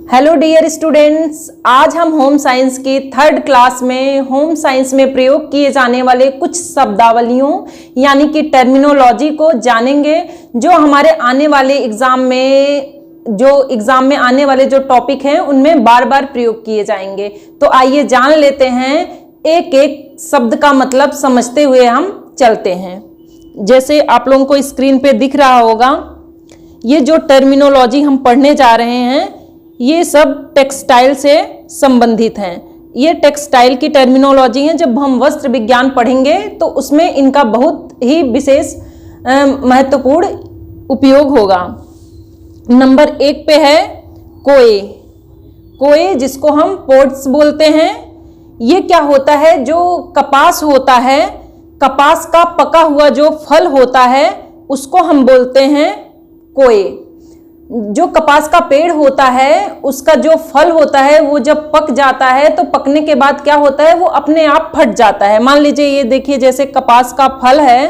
Hello dear students, आज हम home science की थर्ड क्लास में होम साइंस में प्रयोग किए जाने वाले कुछ शब्दावलियों यानी कि टर्मिनोलॉजी को जानेंगे जो हमारे आने वाले एग्जाम में आने वाले जो टॉपिक हैं उनमें बार बार प्रयोग किए जाएंगे। तो आइए जान लेते हैं, एक एक शब्द का मतलब समझते हुए हम चलते हैं। जैसे आप लोगों को स्क्रीन पे दिख रहा होगा, ये जो टर्मिनोलॉजी हम पढ़ने जा रहे हैं ये सब टेक्सटाइल से संबंधित हैं। ये टेक्सटाइल की टर्मिनोलॉजी है। जब हम वस्त्र विज्ञान पढ़ेंगे तो उसमें इनका बहुत ही विशेष महत्वपूर्ण उपयोग होगा। नंबर 1 पे है कोए। कोए जिसको हम पोड्स बोलते हैं। ये क्या होता है, जो कपास होता है, कपास का पका हुआ जो फल होता है उसको हम बोलते हैं कोए। जो कपास का पेड़ होता है उसका जो फल होता है वो जब पक जाता है तो पकने के बाद क्या होता है, वो अपने आप फट जाता है। मान लीजिए ये देखिए, जैसे कपास का फल है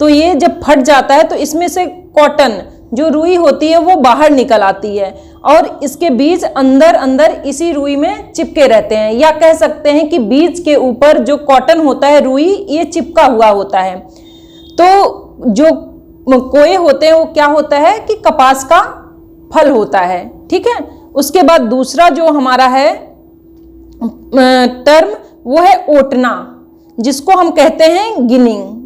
तो ये जब फट जाता है तो इसमें से कॉटन जो रुई होती है वो बाहर निकल आती है और इसके बीज अंदर अंदर इसी रुई में चिपके रहते हैं, या कह सकते हैं कि बीज के ऊपर जो कॉटन होता है, रुई, ये चिपका हुआ होता है। तो जो कोए होते हैं वो क्या होता है कि कपास का फल होता है। ठीक है। उसके बाद दूसरा जो हमारा है टर्म वो है ओटना, जिसको हम कहते हैं गिनिंग।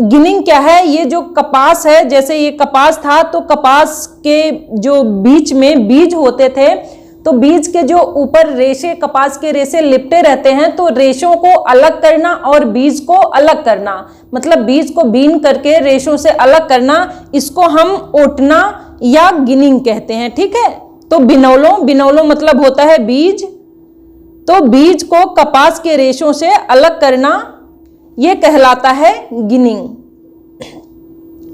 गिनिंग क्या है, ये जो कपास है, जैसे ये कपास था तो कपास के जो बीच में बीज होते थे तो बीज के जो ऊपर रेशे, कपास के रेशे लिपटे रहते हैं, तो रेशों को अलग करना और बीज को अलग करना, मतलब बीज को बीन करके रेशों से अलग करना, इसको हम ओटना या गिनिंग कहते हैं। ठीक है। तो बिनौलो मतलब होता है बीज, तो बीज को कपास के रेशों से अलग करना ये कहलाता है गिनिंग।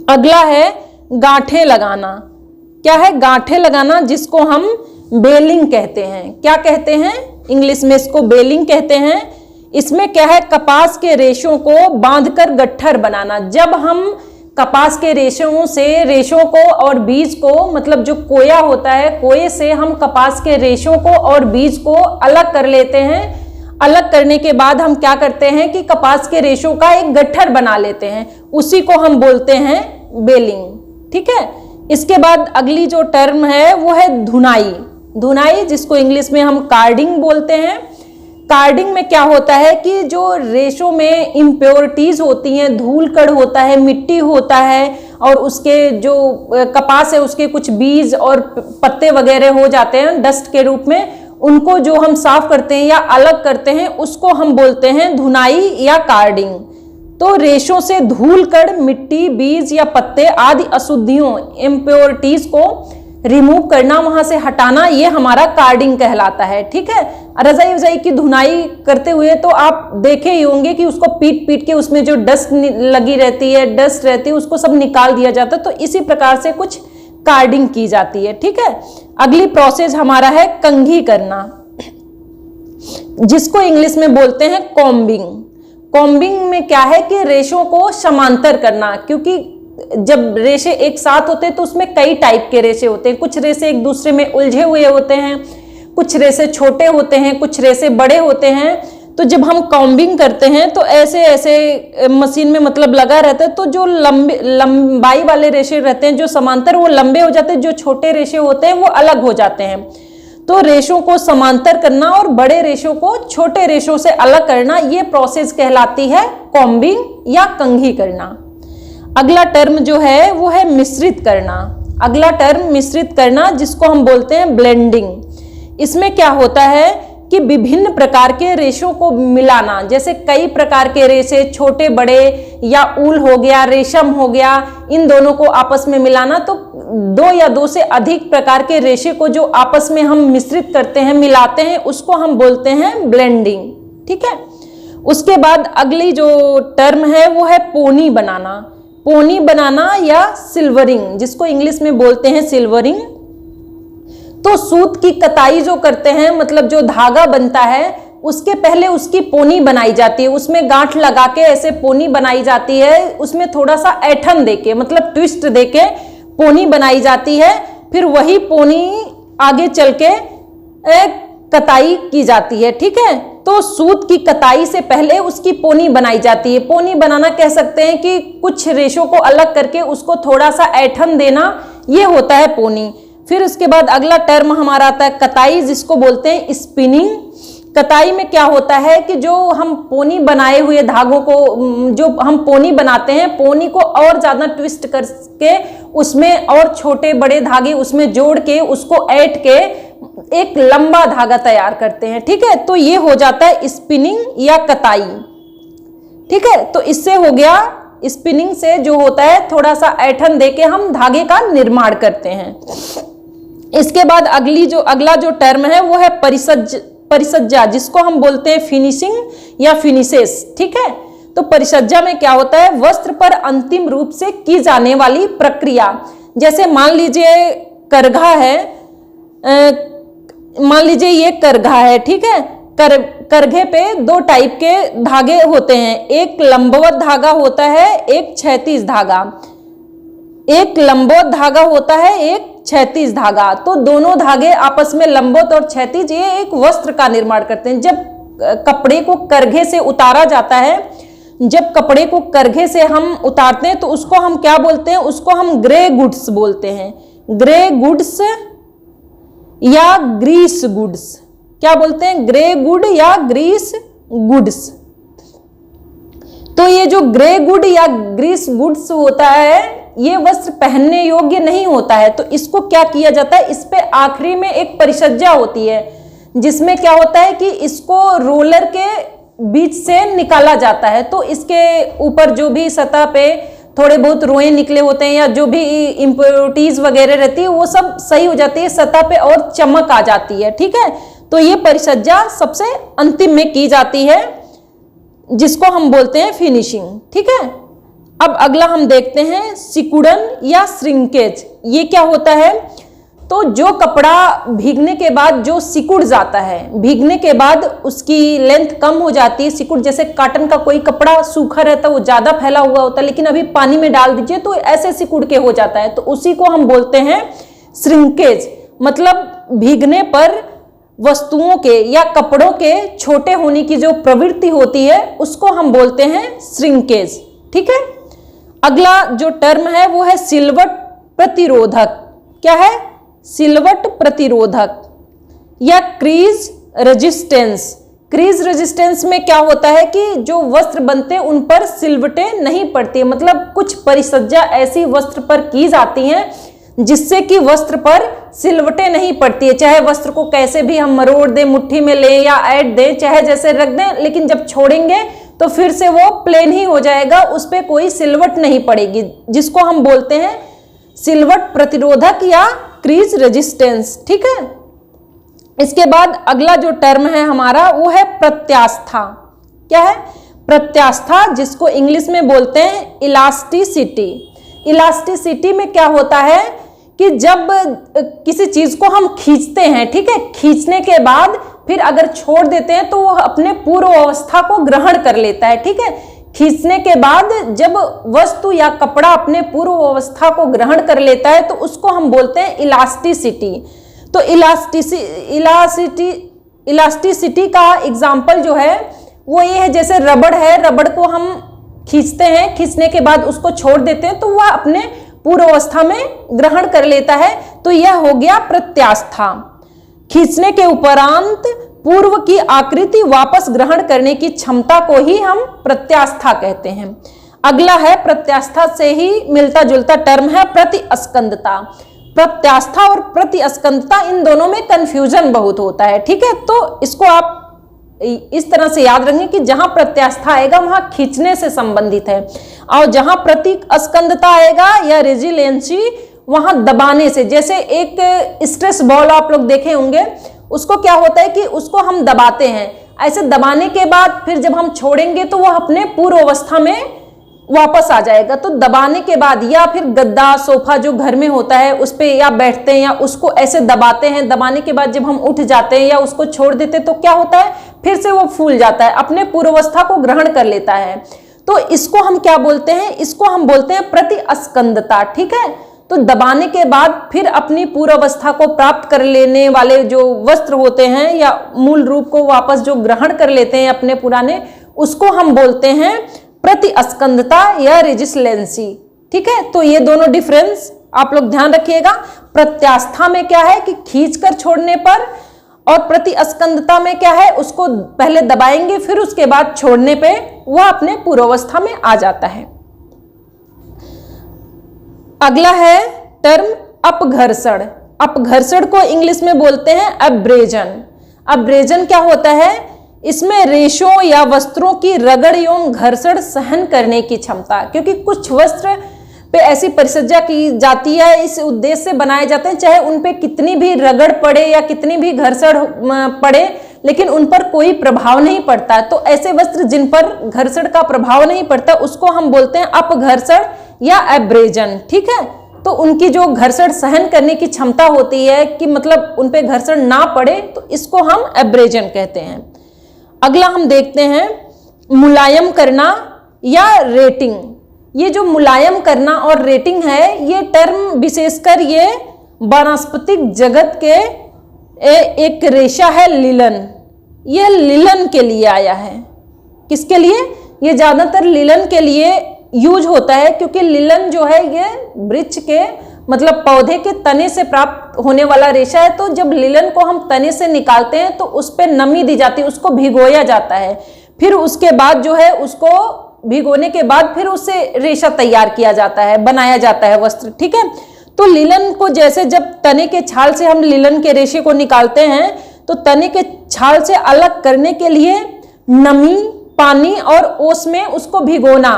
अगला है गांठें लगाना। क्या है गांठें लगाना, जिसको हम बेलिंग कहते हैं। क्या कहते हैं, इंग्लिश में इसको बेलिंग कहते हैं। इसमें क्या है, कपास के रेशों को बांधकर गट्ठर बनाना। जब हम कपास के रेशों को और बीज को, मतलब जो कोया होता है, कोये से हम कपास के रेशों को और बीज को अलग कर लेते हैं। अलग करने के बाद हम क्या करते हैं कि कपास के रेशों का एक गट्ठर बना लेते हैं, उसी को हम बोलते हैं बेलिंग। ठीक है। इसके बाद अगली जो टर्म है वो है धुनाई। धुनाई जिसको इंग्लिश में हम कार्डिंग बोलते हैं। कार्डिंग में क्या होता है कि जो रेशों में इम्प्योरिटीज होती हैं, धूल कण होता है, मिट्टी होता है, और उसके जो कपास है उसके कुछ बीज और पत्ते वगैरह हो जाते हैं डस्ट के रूप में, उनको जो हम साफ करते हैं या अलग करते हैं उसको हम बोलते हैं धुनाई या कार्डिंग। तो रेशों से धूल कण, मिट्टी, बीज या पत्ते आदि अशुद्धियों, इम्प्योरिटीज को रिमूव करना, वहां से हटाना, ये हमारा कार्डिंग कहलाता है। ठीक है। रजाई वजाई की धुनाई करते हुए तो आप देखे ही होंगे कि उसको पीट पीट के उसमें जो डस्ट लगी रहती है, डस्ट रहती है, उसको सब निकाल दिया जाता है। तो इसी प्रकार से कुछ कार्डिंग की जाती है। ठीक है। अगली प्रोसेस हमारा है कंघी करना, जिसको इंग्लिश में बोलते हैं कॉम्बिंग। कॉम्बिंग में क्या है कि रेशों को समांतर करना, क्योंकि जब रेशे एक साथ होते हैं तो उसमें कई टाइप के रेशे होते हैं। कुछ रेशे एक दूसरे में उलझे हुए होते हैं, कुछ रेशे छोटे होते हैं, कुछ रेशे बड़े होते हैं। तो जब हम कॉम्बिंग करते हैं तो ऐसे ऐसे मशीन में मतलब लगा रहता है, तो जो लंबाई वाले रेशे रहते हैं जो समांतर, वो लंबे हो जाते हैं, जो छोटे रेशे होते हैं वो अलग हो जाते हैं। तो रेशों को समांतर करना और बड़े रेशों को छोटे रेशों से अलग करना, ये प्रोसेस कहलाती है कॉम्बिंग या कंघी करना। अगला टर्म जो है वो है मिश्रित करना। अगला टर्म मिश्रित करना, जिसको हम बोलते हैं ब्लेंडिंग। इसमें क्या होता है कि विभिन्न प्रकार के रेशों को मिलाना, जैसे कई प्रकार के रेशे, छोटे बड़े या ऊल हो गया, रेशम हो गया, इन दोनों को आपस में मिलाना। तो 2 या 2 से अधिक प्रकार के रेशे को जो आपस में हम मिश्रित करते हैं, मिलाते हैं, उसको हम बोलते हैं ब्लेंडिंग। ठीक है। उसके बाद अगली जो टर्म है वो है पोनी बनाना। पोनी बनाना या सिल्वरिंग, जिसको इंग्लिश में बोलते हैं सिल्वरिंग। तो सूत की कताई जो करते हैं, मतलब जो धागा बनता है, उसके पहले उसकी पोनी बनाई जाती है, उसमें गांठ लगा के ऐसे पोनी बनाई जाती है, उसमें थोड़ा सा ऐठन देके, मतलब ट्विस्ट देके पोनी बनाई जाती है। फिर वही पोनी आगे चल के कताई की जाती है। ठीक है, तो सूत की कताई से पहले उसकी पोनी बनाई जाती है। पोनी बनाना कह सकते हैं कि कुछ रेशों को अलग करके उसको थोड़ा सा ऐठन देना, ये होता है पोनी। फिर उसके बाद अगला टर्म हमारा आता है कताई, जिसको बोलते हैं स्पिनिंग। कताई में क्या होता है कि जो हम पोनी बनाए हुए धागों को, जो हम पोनी बनाते हैं, पोनी को और ज्यादा ट्विस्ट करके उसमें और छोटे बड़े धागे उसमें जोड़ के उसको ऐंठ के एक लंबा धागा तैयार करते हैं। ठीक है, तो ये हो जाता है स्पिनिंग या कताई। ठीक है, तो इससे हो गया, स्पिनिंग से जो होता है थोड़ा सा ऐठन देके हम धागे का निर्माण करते हैं। इसके बाद अगला जो टर्म है वो है परिसज्जा, जिसको हम बोलते हैं फिनिशिंग या फिनिशेस। ठीक है, तो परिसज्जा में क्या होता है, वस्त्र पर अंतिम रूप से की जाने वाली प्रक्रिया। जैसे मान लीजिए करघा है, मान लीजिए ये करघा है। ठीक है, करघे पे दो टाइप के धागे होते हैं, एक लंबवत धागा होता है, एक क्षैतिज धागा। एक लंबवत धागा होता है, एक क्षैतिज धागा। तो दोनों धागे आपस में लंबवत और क्षैतिज ये एक वस्त्र का निर्माण करते हैं। जब कपड़े को करघे से उतारा जाता है, जब कपड़े को करघे से हम उतारते हैं तो उसको हम क्या बोलते हैं, उसको हम ग्रे गुड्स बोलते हैं। ग्रे गुड्स या ग्रीस गुड्स, क्या बोलते हैं, ग्रे गुड या ग्रीस गुड्स। तो ये जो ग्रे गुड या ग्रीस गुड्स होता है, ये वस्त्र पहनने योग्य नहीं होता है। तो इसको क्या किया जाता है, इस पे आखिरी में एक परिसज्जा होती है, जिसमें क्या होता है कि इसको रोलर के बीच से निकाला जाता है। तो इसके ऊपर जो भी सतह पे थोड़े बहुत रोए निकले होते हैं या जो भी इम्प्योरिटीज वगैरह रहती है वो सब सही हो जाती है, सतह पे और चमक आ जाती है। ठीक है, तो ये परिसज्जा सबसे अंतिम में की जाती है, जिसको हम बोलते हैं फिनिशिंग। ठीक है, अब अगला हम देखते हैं सिकुड़न या श्रिंकेज। ये क्या होता है, तो जो कपड़ा भीगने के बाद जो सिकुड़ जाता है, भीगने के बाद उसकी लेंथ कम हो जाती है। सिकुड़, जैसे कॉटन का कोई कपड़ा सूखा रहता है, वो ज्यादा फैला हुआ होता है, लेकिन अभी पानी में डाल दीजिए तो ऐसे सिकुड़ के हो जाता है, तो उसी को हम बोलते हैं श्रिंकेज। मतलब भीगने पर वस्तुओं के या कपड़ों के छोटे होने की जो प्रवृत्ति होती है उसको हम बोलते हैं श्रिंकेज। ठीक है, अगला जो टर्म है वो है सिलवट प्रतिरोधक। क्या है, सिलवट प्रतिरोधक या क्रीज रेजिस्टेंस। क्रीज रेजिस्टेंस में क्या होता है कि जो वस्त्र बनते हैं उन पर सिलवटें नहीं पड़ती, मतलब कुछ परिसज्जा ऐसी वस्त्र पर की जाती हैं जिससे कि वस्त्र पर सिलवटें नहीं पड़ती है। चाहे वस्त्र को कैसे भी हम मरोड़ दें, मुट्ठी में लें या ऐड दें, चाहे जैसे रख दें, लेकिन जब छोड़ेंगे तो फिर से वो प्लेन ही हो जाएगा, उस पर कोई सिलवट नहीं पड़ेगी, जिसको हम बोलते हैं सिलवट प्रतिरोधक या क्रीज रेजिस्टेंस। ठीक है, इसके बाद अगला जो टर्म है हमारा वो है प्रत्यास्था। क्या है, प्रत्यास्था, जिसको इंग्लिश में बोलते हैं इलास्टिसिटी। इलास्टिसिटी में क्या होता है कि जब किसी चीज को हम खींचते हैं, ठीक है, खींचने के बाद फिर अगर छोड़ देते हैं तो वह अपने पूर्व अवस्था को ग्रहण कर लेता है। ठीक है, खींचने के बाद जब वस्तु या कपड़ा अपने पूर्व अवस्था को ग्रहण कर लेता है तो उसको हम बोलते हैं इलास्टिसिटी। तो इलास्टिसिटी का एग्जाम्पल जो है वो ये है, जैसे रबड़ है, रबड़ को हम खींचते हैं, खींचने के बाद उसको छोड़ देते हैं तो वह अपने पूर्व अवस्था में ग्रहण कर लेता है। तो यह हो गया प्रत्यास्था। खींचने के उपरांत पूर्व की आकृति वापस ग्रहण करने की क्षमता को ही हम प्रत्यास्था कहते हैं। अगला है प्रत्यास्था से ही मिलता जुलता टर्म है प्रतिस्कंदता। प्रत्यास्था और प्रतिस्कंदता, इन दोनों में कंफ्यूजन बहुत होता है। ठीक है, तो इसको आप इस तरह से याद रखें कि जहां प्रत्यास्था आएगा वहां खींचने से संबंधित है, और जहां प्रतिस्कंदता आएगा या रेजिलेंसी वहां दबाने से। जैसे एक स्ट्रेस बॉल आप लोग देखे होंगे, उसको क्या होता है कि उसको हम दबाते हैं, ऐसे दबाने के बाद फिर जब हम छोड़ेंगे तो वह अपने पूर्व अवस्था में वापस आ जाएगा। तो दबाने के बाद, या फिर गद्दा सोफा जो घर में होता है उस पर या बैठते हैं या उसको ऐसे दबाते हैं, दबाने के बाद जब हम उठ जाते हैं या उसको छोड़ देते हैं तो क्या होता है, फिर से वो फूल जाता है, अपने पूर्वावस्था को ग्रहण कर लेता है। तो इसको हम क्या बोलते हैं, इसको हम बोलते हैं प्रतिस्कंदता। ठीक है, तो दबाने के बाद फिर अपनी पूर्वावस्था को प्राप्त कर लेने वाले जो वस्त्र होते हैं या मूल रूप को वापस जो ग्रहण कर लेते हैं अपने पुराने, उसको हम बोलते हैं प्रतिस्कंदता या रेजिस्लेंसी। ठीक है, तो ये दोनों डिफरेंस आप लोग ध्यान रखिएगा। प्रत्यास्था में क्या है कि खींचकर छोड़ने पर, और प्रतिस्कंदता में क्या है, उसको पहले दबाएंगे फिर उसके बाद छोड़ने पे वह अपने पूर्वावस्था में आ जाता है। अगला है टर्म अपघर्षण। अपघर्षण को इंग्लिश में बोलते हैं अब्रेजन। अब्रेजन क्या होता है, इसमें रेशों या वस्त्रों की रगड़ एवं घर्षण सहन करने की क्षमता, क्योंकि कुछ वस्त्र पे ऐसी परिसज्जा की जाती है, इस उद्देश्य से बनाए जाते हैं, चाहे उन पे कितनी भी रगड़ पड़े या कितनी भी घर्षण पड़े लेकिन उन पर कोई प्रभाव नहीं पड़ता। तो ऐसे वस्त्र जिन पर घर्षण का प्रभाव नहीं पड़ता उसको हम बोलते हैं अपघर्षण या एब्रेजन। ठीक है, तो उनकी जो घर्षण सहन करने की क्षमता होती है कि मतलब उन पे घर्षण ना पड़े, तो इसको हम एब्रेजन कहते हैं। अगला हम देखते हैं मुलायम करना या रेटिंग। ये जो मुलायम करना और रेटिंग है, ये टर्म विशेषकर ये वानस्पतिक जगत के एक रेशा है लिलन। ये लिलन के लिए आया है। किसके लिए? ये ज्यादातर लिलन के लिए यूज होता है, क्योंकि लिलन जो है ये वृक्ष के मतलब पौधे के तने से प्राप्त होने वाला रेशा है। तो जब लिलन को हम तने से निकालते हैं तो उस पर नमी दी जाती है, उसको भिगोया जाता है, फिर उसके बाद जो है उसको भिगोने के बाद फिर उससे रेशा तैयार किया जाता है, बनाया जाता है वस्त्र। ठीक है, तो लिलन को जैसे जब तने के छाल से हम लिलन के रेशे को निकालते हैं तो तने के छाल से अलग करने के लिए नमी, पानी और ओस में उसको भिगोना,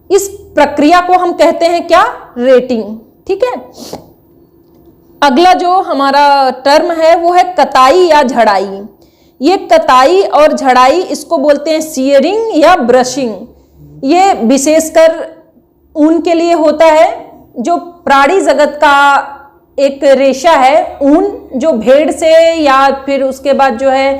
इस प्रक्रिया को हम कहते हैं क्या? रेटिंग। ठीक है, अगला जो हमारा टर्म है वो है कताई या झड़ाई। ये कताई और झड़ाई इसको बोलते हैं सीयरिंग या ब्रशिंग। ये विशेषकर ऊन के लिए होता है। जो प्राणी जगत का एक रेशा है ऊन, जो भेड़ से या फिर उसके बाद जो है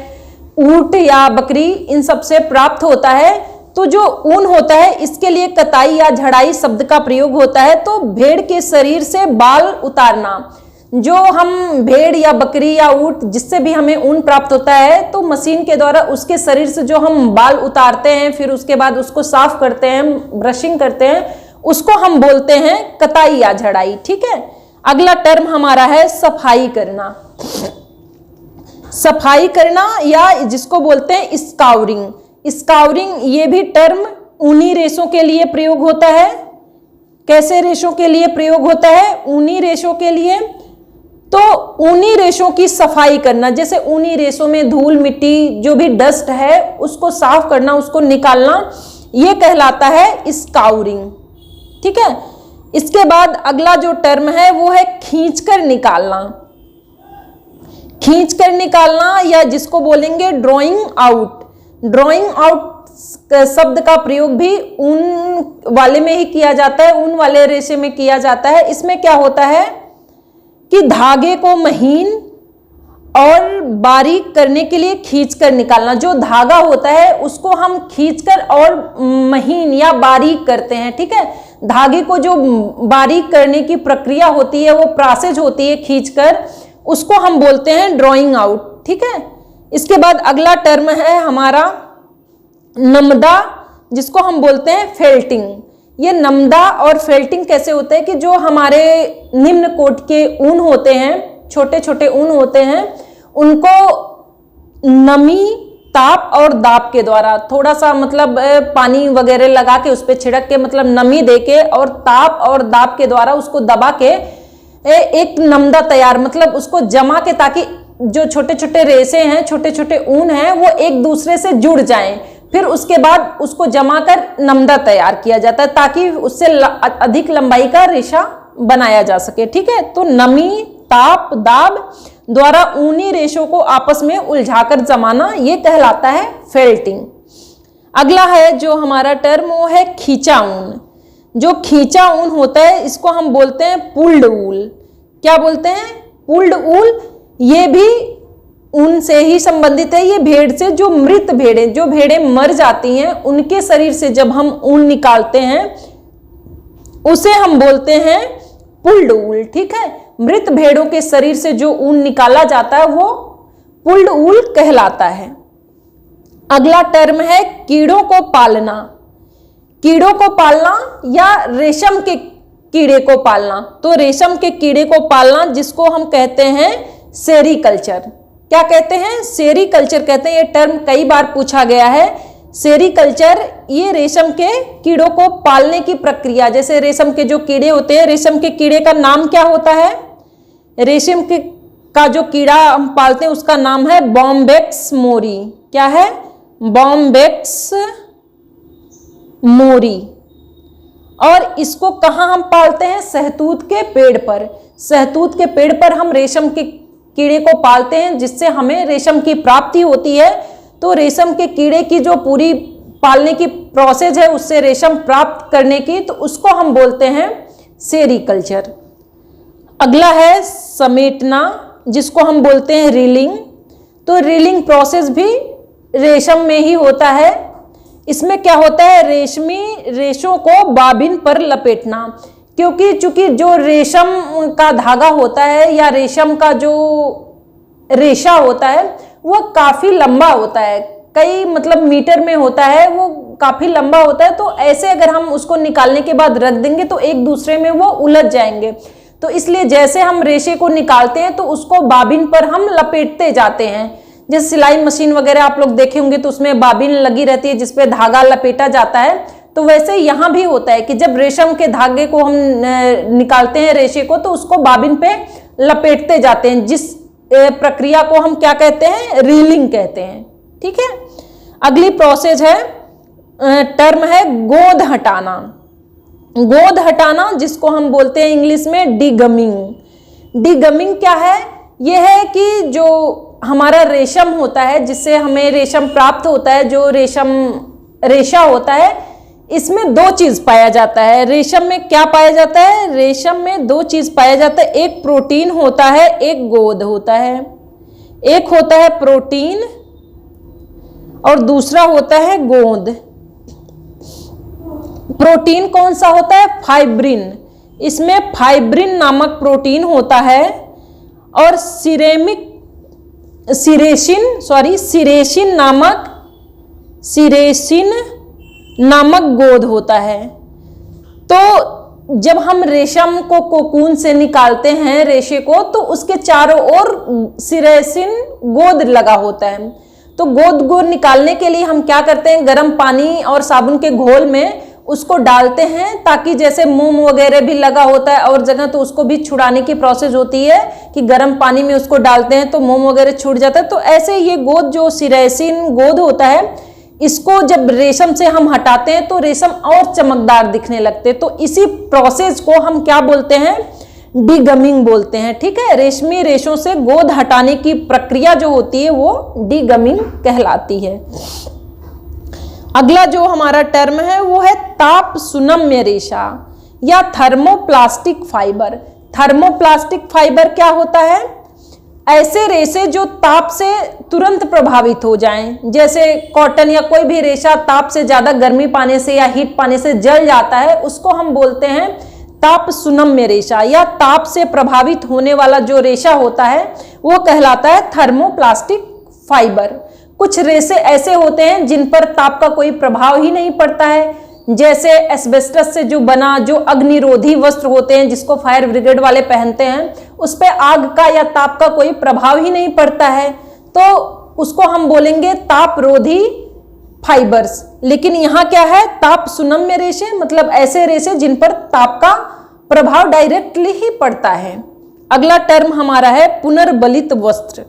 ऊंट या बकरी, इन सब से प्राप्त होता है। तो जो ऊन होता है इसके लिए कताई या झड़ाई शब्द का प्रयोग होता है। तो भेड़ के शरीर से बाल उतारना, जो हम भेड़ या बकरी या ऊंट जिससे भी हमें ऊन प्राप्त होता है, तो मशीन के द्वारा उसके शरीर से जो हम बाल उतारते हैं फिर उसके बाद उसको साफ करते हैं, ब्रशिंग करते हैं, उसको हम बोलते हैं कताई या झड़ाई। ठीक है, अगला टर्म हमारा है सफाई करना। सफाई करना या जिसको बोलते हैं स्काउरिंग। स्काउरिंग ये भी टर्म ऊनी रेशों के लिए प्रयोग होता है। कैसे रेशों के लिए प्रयोग होता है? ऊनी रेशों के लिए। तो ऊनी रेशों की सफाई करना, जैसे ऊनी रेशों में धूल मिट्टी जो भी डस्ट है उसको साफ करना, उसको निकालना, ये कहलाता है स्काउरिंग। ठीक है, इसके बाद अगला जो टर्म है वो है खींचकर निकालना। खींचकर निकालना या जिसको बोलेंगे ड्रॉइंग आउट। ड्रॉइंग आउट शब्द का प्रयोग भी ऊन वाले में ही किया जाता है, ऊन वाले रेशे में किया जाता है। इसमें क्या होता है कि धागे को महीन और बारीक करने के लिए खींचकर निकालना। जो धागा होता है उसको हम खींचकर और महीन या बारीक करते हैं। ठीक है, धागे को जो बारीक करने की प्रक्रिया होती है, वो प्रोसेस होती है खींचकर, उसको हम बोलते हैं ड्रॉइंग आउट। ठीक है, इसके बाद अगला टर्म है हमारा नमदा, जिसको हम बोलते हैं फेल्टिंग। ये नमदा और फेल्टिंग कैसे होते हैं कि जो हमारे निम्न कोट के ऊन होते हैं, छोटे छोटे ऊन होते हैं, उनको नमी, ताप और दाब के द्वारा थोड़ा सा मतलब पानी वगैरह लगा के उस पर छिड़क के मतलब नमी देके और ताप और दाब के द्वारा उसको दबा के एक नमदा तैयार मतलब उसको जमा के, ताकि जो छोटे छोटे रेशे हैं, छोटे छोटे ऊन हैं, वो एक दूसरे से जुड़ जाएं। फिर उसके बाद उसको जमा कर नमदा तैयार किया जाता है ताकि उससे अधिक लंबाई का रेशा बनाया जा सके। ठीक है, तो नमी, ताप, दाब द्वारा ऊनी रेशों को आपस में उलझाकर जमाना, ये कहलाता है फेल्टिंग। अगला है जो हमारा टर्म वो है खींचा ऊन। जो खींचा ऊन होता है इसको हम बोलते हैं पुल्ड ऊल। क्या बोलते हैं? पुल्ड ऊल। ये भी ऊन से ही संबंधित है। ये भेड़ से, जो मृत भेड़ें, जो भेड़ें मर जाती हैं, उनके शरीर से जब हम ऊन निकालते हैं उसे हम बोलते हैं पुल्ड ऊल, ठीक है। मृत भेड़ों के शरीर से जो ऊन निकाला जाता है वो पुल्ड ऊल कहलाता है। अगला टर्म है कीड़ों को पालना। कीड़ों को पालना या रेशम के कीड़े को पालना। तो रेशम के कीड़े को पालना जिसको हम कहते हैं सेरीकल्चर। क्या कहते हैं? सेरीकल्चर कहते हैं। ये टर्म कई बार पूछा गया है। सेरीकल्चर ये रेशम के कीड़ों को पालने की प्रक्रिया, जैसे रेशम के जो कीड़े होते हैं, रेशम के कीड़े का नाम क्या होता है? रेशम के का जो कीड़ा हम पालते हैं उसका नाम है बॉम्बेक्स मोरी। क्या है? बॉम्बेक्स मोरी। और इसको कहाँ हम पालते हैं? सहतूत के पेड़ पर। सहतूत के पेड़ पर हम रेशम के कीड़े को पालते हैं जिससे हमें रेशम की प्राप्ति होती है। तो रेशम के कीड़े की जो पूरी पालने की प्रोसेस है उससे रेशम प्राप्त करने की, तो उसको हम बोलते हैं सेरीकल्चर। अगला है समेटना, जिसको हम बोलते हैं रीलिंग। तो रीलिंग प्रोसेस भी रेशम में ही होता है। इसमें क्या होता है? रेशमी रेशों को बाबिन पर लपेटना। क्योंकि चूंकि जो रेशम का धागा होता है या रेशम का जो रेशा होता है वो काफी लंबा होता है, कई मतलब मीटर में होता है, वो काफी लंबा होता है। तो ऐसे अगर हम उसको निकालने के बाद रख देंगे तो एक दूसरे में वो उलझ जाएंगे। तो इसलिए जैसे हम रेशे को निकालते हैं तो उसको बाबिन पर हम लपेटते जाते हैं। जैसे सिलाई मशीन वगैरह आप लोग देखे होंगे तो उसमें बाबिन लगी रहती है जिसपे धागा लपेटा जाता है। तो वैसे यहाँ भी होता है कि जब रेशम के धागे को हम निकालते हैं रेशे को, तो उसको बाबिन पे लपेटते जाते हैं, जिस प्रक्रिया को हम क्या कहते हैं? रीलिंग कहते हैं। ठीक है। अगली प्रोसेस है, टर्म है गोंद हटाना। गोंद हटाना जिसको हम बोलते हैं इंग्लिश में डीगमिंग। डीगमिंग क्या है? यह है कि जो हमारा रेशम होता है, जिससे हमें रेशम प्राप्त होता है, जो रेशम रेशा होता है, इसमें दो चीज पाया जाता है। रेशम में क्या पाया जाता है? रेशम में दो चीज पाया जाता है, एक प्रोटीन होता है, एक गोंद होता है। एक होता है प्रोटीन और दूसरा होता है गोंद। प्रोटीन कौन सा होता है? फाइब्रिन। इसमें फाइब्रिन नामक प्रोटीन होता है और सिरेसिन नामक गोंद होता है। तो जब हम रेशम को कोकून से निकालते हैं रेशे को, तो उसके चारों ओर सिरेसिन गोंद लगा होता है। तो गोंद को निकालने के लिए हम क्या करते हैं? गर्म पानी और साबुन के घोल में उसको डालते हैं, ताकि जैसे मोम वगैरह भी लगा होता है और जगह, तो उसको भी छुड़ाने की प्रोसेस होती है कि गर्म पानी में उसको डालते हैं तो मोम वगैरह छूट जाता है। तो ऐसे ये गोंद जो सिरेसिन गोंद होता है, इसको जब रेशम से हम हटाते हैं तो रेशम और चमकदार दिखने लगते हैं। तो इसी प्रोसेस को हम क्या बोलते हैं? डीगमिंग बोलते हैं। ठीक है। रेशमी रेशों से गोंद हटाने की प्रक्रिया जो होती है वो डीगमिंग कहलाती है। अगला जो हमारा टर्म है वो है ताप सुनम्य रेशा या थर्मोप्लास्टिक फाइबर। थर्मोप्लास्टिक फाइबर क्या होता है? ऐसे रेशे जो ताप से तुरंत प्रभावित हो जाएं, जैसे कॉटन या कोई भी रेशा ताप से ज्यादा गर्मी पाने से या हीट पाने से जल जाता है, उसको हम बोलते हैं ताप सुनम्य रेशा। या ताप से प्रभावित होने वाला जो रेशा होता है वो कहलाता है थर्मोप्लास्टिक फाइबर। कुछ रेशे ऐसे होते हैं जिन पर ताप का कोई प्रभाव ही नहीं पड़ता है, जैसे एस्बेस्टस से जो बना जो अग्निरोधी वस्त्र होते हैं, जिसको फायर ब्रिगेड वाले पहनते हैं, उस पे आग का या ताप का कोई प्रभाव ही नहीं पड़ता है, तो उसको हम बोलेंगे तापरोधी फाइबर्स। लेकिन यहाँ क्या है? ताप सुनम्य रेशे, मतलब ऐसे रेशे जिन पर ताप का प्रभाव डायरेक्टली ही पड़ता है। अगला टर्म हमारा है पुनर्बलित वस्त्र।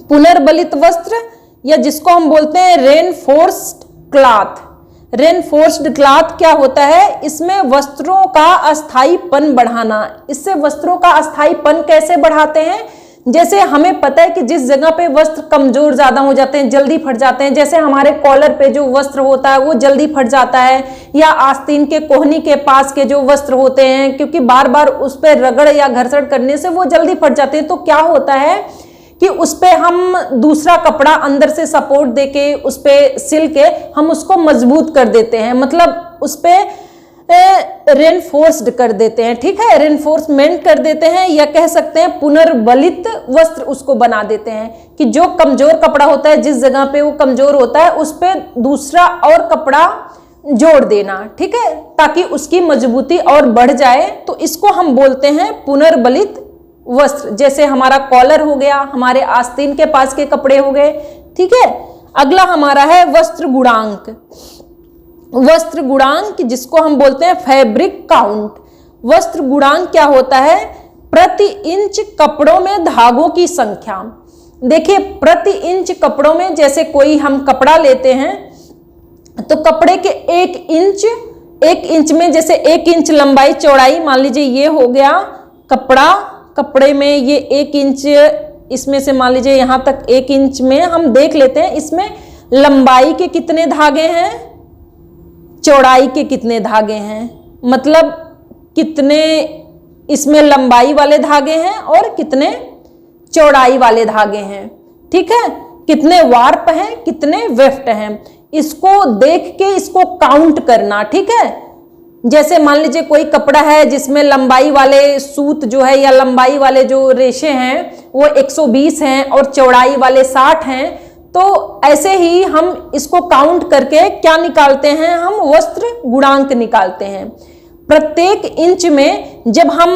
पुनर्बलित वस्त्र या जिसको हम बोलते हैं रेनफोर्स्ड क्लॉथ। रेनफोर्स्ड क्लॉथ क्या होता है? इसमें वस्त्रों का अस्थायीपन बढ़ाना। इससे वस्त्रों का अस्थायीपन कैसे बढ़ाते हैं? जैसे हमें पता है कि जिस जगह पे वस्त्र कमजोर ज्यादा हो जाते हैं, जल्दी फट जाते हैं, जैसे हमारे कॉलर पे जो वस्त्र होता है वो जल्दी फट जाता है, या आस्तीन के कोहनी के पास के जो वस्त्र होते हैं, क्योंकि बार बार उस पर रगड़ या घर्षण करने से वो जल्दी फट जाते हैं। तो क्या होता है कि उस पे हम दूसरा कपड़ा अंदर से सपोर्ट देके उस पे सिल के हम उसको मजबूत कर देते हैं, मतलब उस पे रेनफोर्स्ड कर देते हैं, ठीक है, रेनफोर्समेंट कर देते हैं, या कह सकते हैं पुनर्बलित वस्त्र उसको बना देते हैं कि जो कमजोर कपड़ा होता है, जिस जगह पे वो कमजोर होता है उस पे दूसरा और कपड़ा जोड़ देना, ठीक है, ताकि उसकी मजबूती और बढ़ जाए। तो इसको हम बोलते हैं पुनर्बलित वस्त्र। जैसे हमारा कॉलर हो गया, हमारे आस्तीन के पास के कपड़े हो गए, ठीक है। अगला हमारा है वस्त्र गुणांक। वस्त्र गुणांक जिसको हम बोलते हैं फैब्रिक काउंट। वस्त्र गुणांक क्या होता है? प्रति इंच कपड़ों में धागों की संख्या। देखिए, प्रति इंच कपड़ों में, जैसे कोई हम कपड़ा लेते हैं तो कपड़े के एक इंच में, जैसे 1 इंच लंबाई चौड़ाई, मान लीजिए ये हो गया कपड़ा, कपड़े में ये 1 इंच, इसमें से मान लीजिए यहाँ तक 1 इंच में हम देख लेते हैं इसमें लंबाई के कितने धागे हैं, चौड़ाई के कितने धागे हैं, मतलब कितने इसमें लंबाई वाले धागे हैं और कितने चौड़ाई वाले धागे हैं, ठीक है, कितने वार्प हैं, कितने वेफ्ट हैं, इसको देख के इसको काउंट करना, ठीक है। जैसे मान लीजिए कोई कपड़ा है जिसमें लंबाई वाले सूत जो है या लंबाई वाले जो रेशे हैं वो 120 हैं और चौड़ाई वाले 60 हैं, तो ऐसे ही हम इसको काउंट करके क्या निकालते हैं, हम वस्त्र गुणांक निकालते हैं। प्रत्येक इंच में जब हम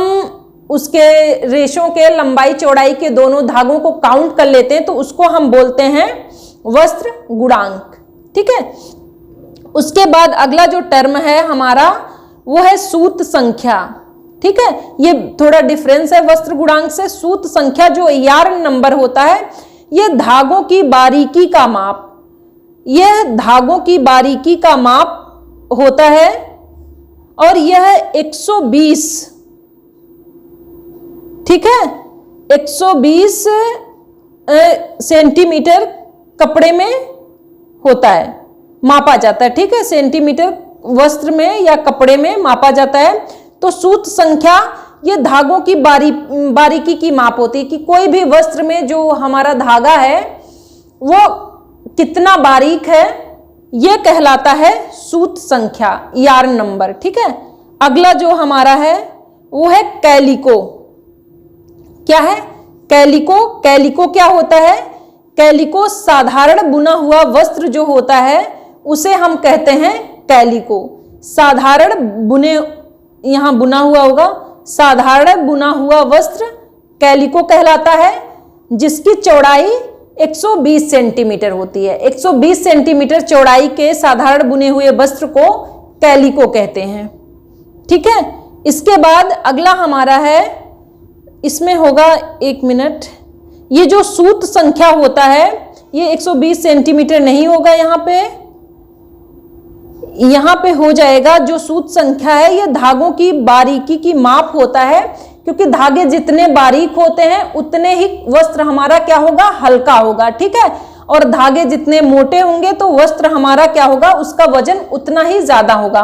उसके रेशों के लंबाई चौड़ाई के दोनों धागों को काउंट कर लेते हैं तो उसको हम बोलते हैं वस्त्र गुणांक, ठीक है। उसके बाद अगला जो टर्म है हमारा वो है सूत संख्या, ठीक है। ये थोड़ा डिफरेंस है वस्त्र गुणांक से। सूत संख्या जो यार्न नंबर होता है, यह धागों की बारीकी का माप, यह धागों की बारीकी का माप होता है और यह 120, ठीक है, 120 सेंटीमीटर कपड़े में होता है, मापा जाता है, ठीक है, सेंटीमीटर वस्त्र में या कपड़े में मापा जाता है। तो सूत संख्या ये धागों की बारीकी की माप होती है कि कोई भी वस्त्र में जो हमारा धागा है वो कितना बारीक है, ये कहलाता है सूत संख्या, यार्न नंबर, ठीक है। अगला जो हमारा है वो है कैलिको। क्या है कैलिको? कैलिको क्या होता है? कैलिको साधारण बुना हुआ वस्त्र जो होता है उसे हम कहते हैं कैलिको। साधारण बुने, यहां बुना हुआ होगा, साधारण बुना हुआ वस्त्र कैलिको कहलाता है, जिसकी चौड़ाई 120 सेंटीमीटर होती है। 120 सेंटीमीटर चौड़ाई के साधारण बुने हुए वस्त्र को कैलिको कहते हैं, ठीक है। इसके बाद अगला हमारा है, इसमें होगा 1 मिनट, ये जो सूत संख्या होता है ये 120 सेंटीमीटर नहीं होगा, यहाँ पे हो जाएगा। जो सूत संख्या है ये धागों की बारीकी की माप होता है, क्योंकि धागे जितने बारीक होते हैं उतने ही वस्त्र हमारा क्या होगा, हल्का होगा, ठीक है। और धागे जितने मोटे होंगे तो वस्त्र हमारा क्या होगा, उसका वजन उतना ही ज्यादा होगा।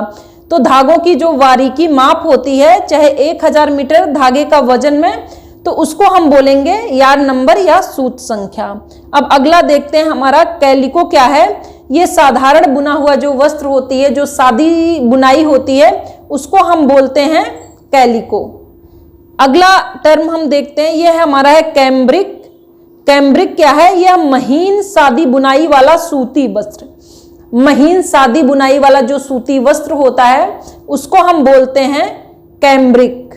तो धागों की जो बारीकी माप होती है, चाहे 1000 मीटर धागे का वजन में, तो उसको हम बोलेंगे यार्न नंबर या सूत संख्या। अब अगला देखते हैं हमारा कैलिको क्या है। ये साधारण बुना हुआ जो वस्त्र होती है, जो सादी बुनाई होती है, उसको हम बोलते हैं कैलिको। अगला टर्म हम देखते हैं, यह हमारा है कैम्ब्रिक। कैम्ब्रिक क्या है? यह महीन सादी बुनाई वाला सूती वस्त्र, महीन सादी बुनाई वाला जो सूती वस्त्र होता है उसको हम बोलते हैं कैम्ब्रिक।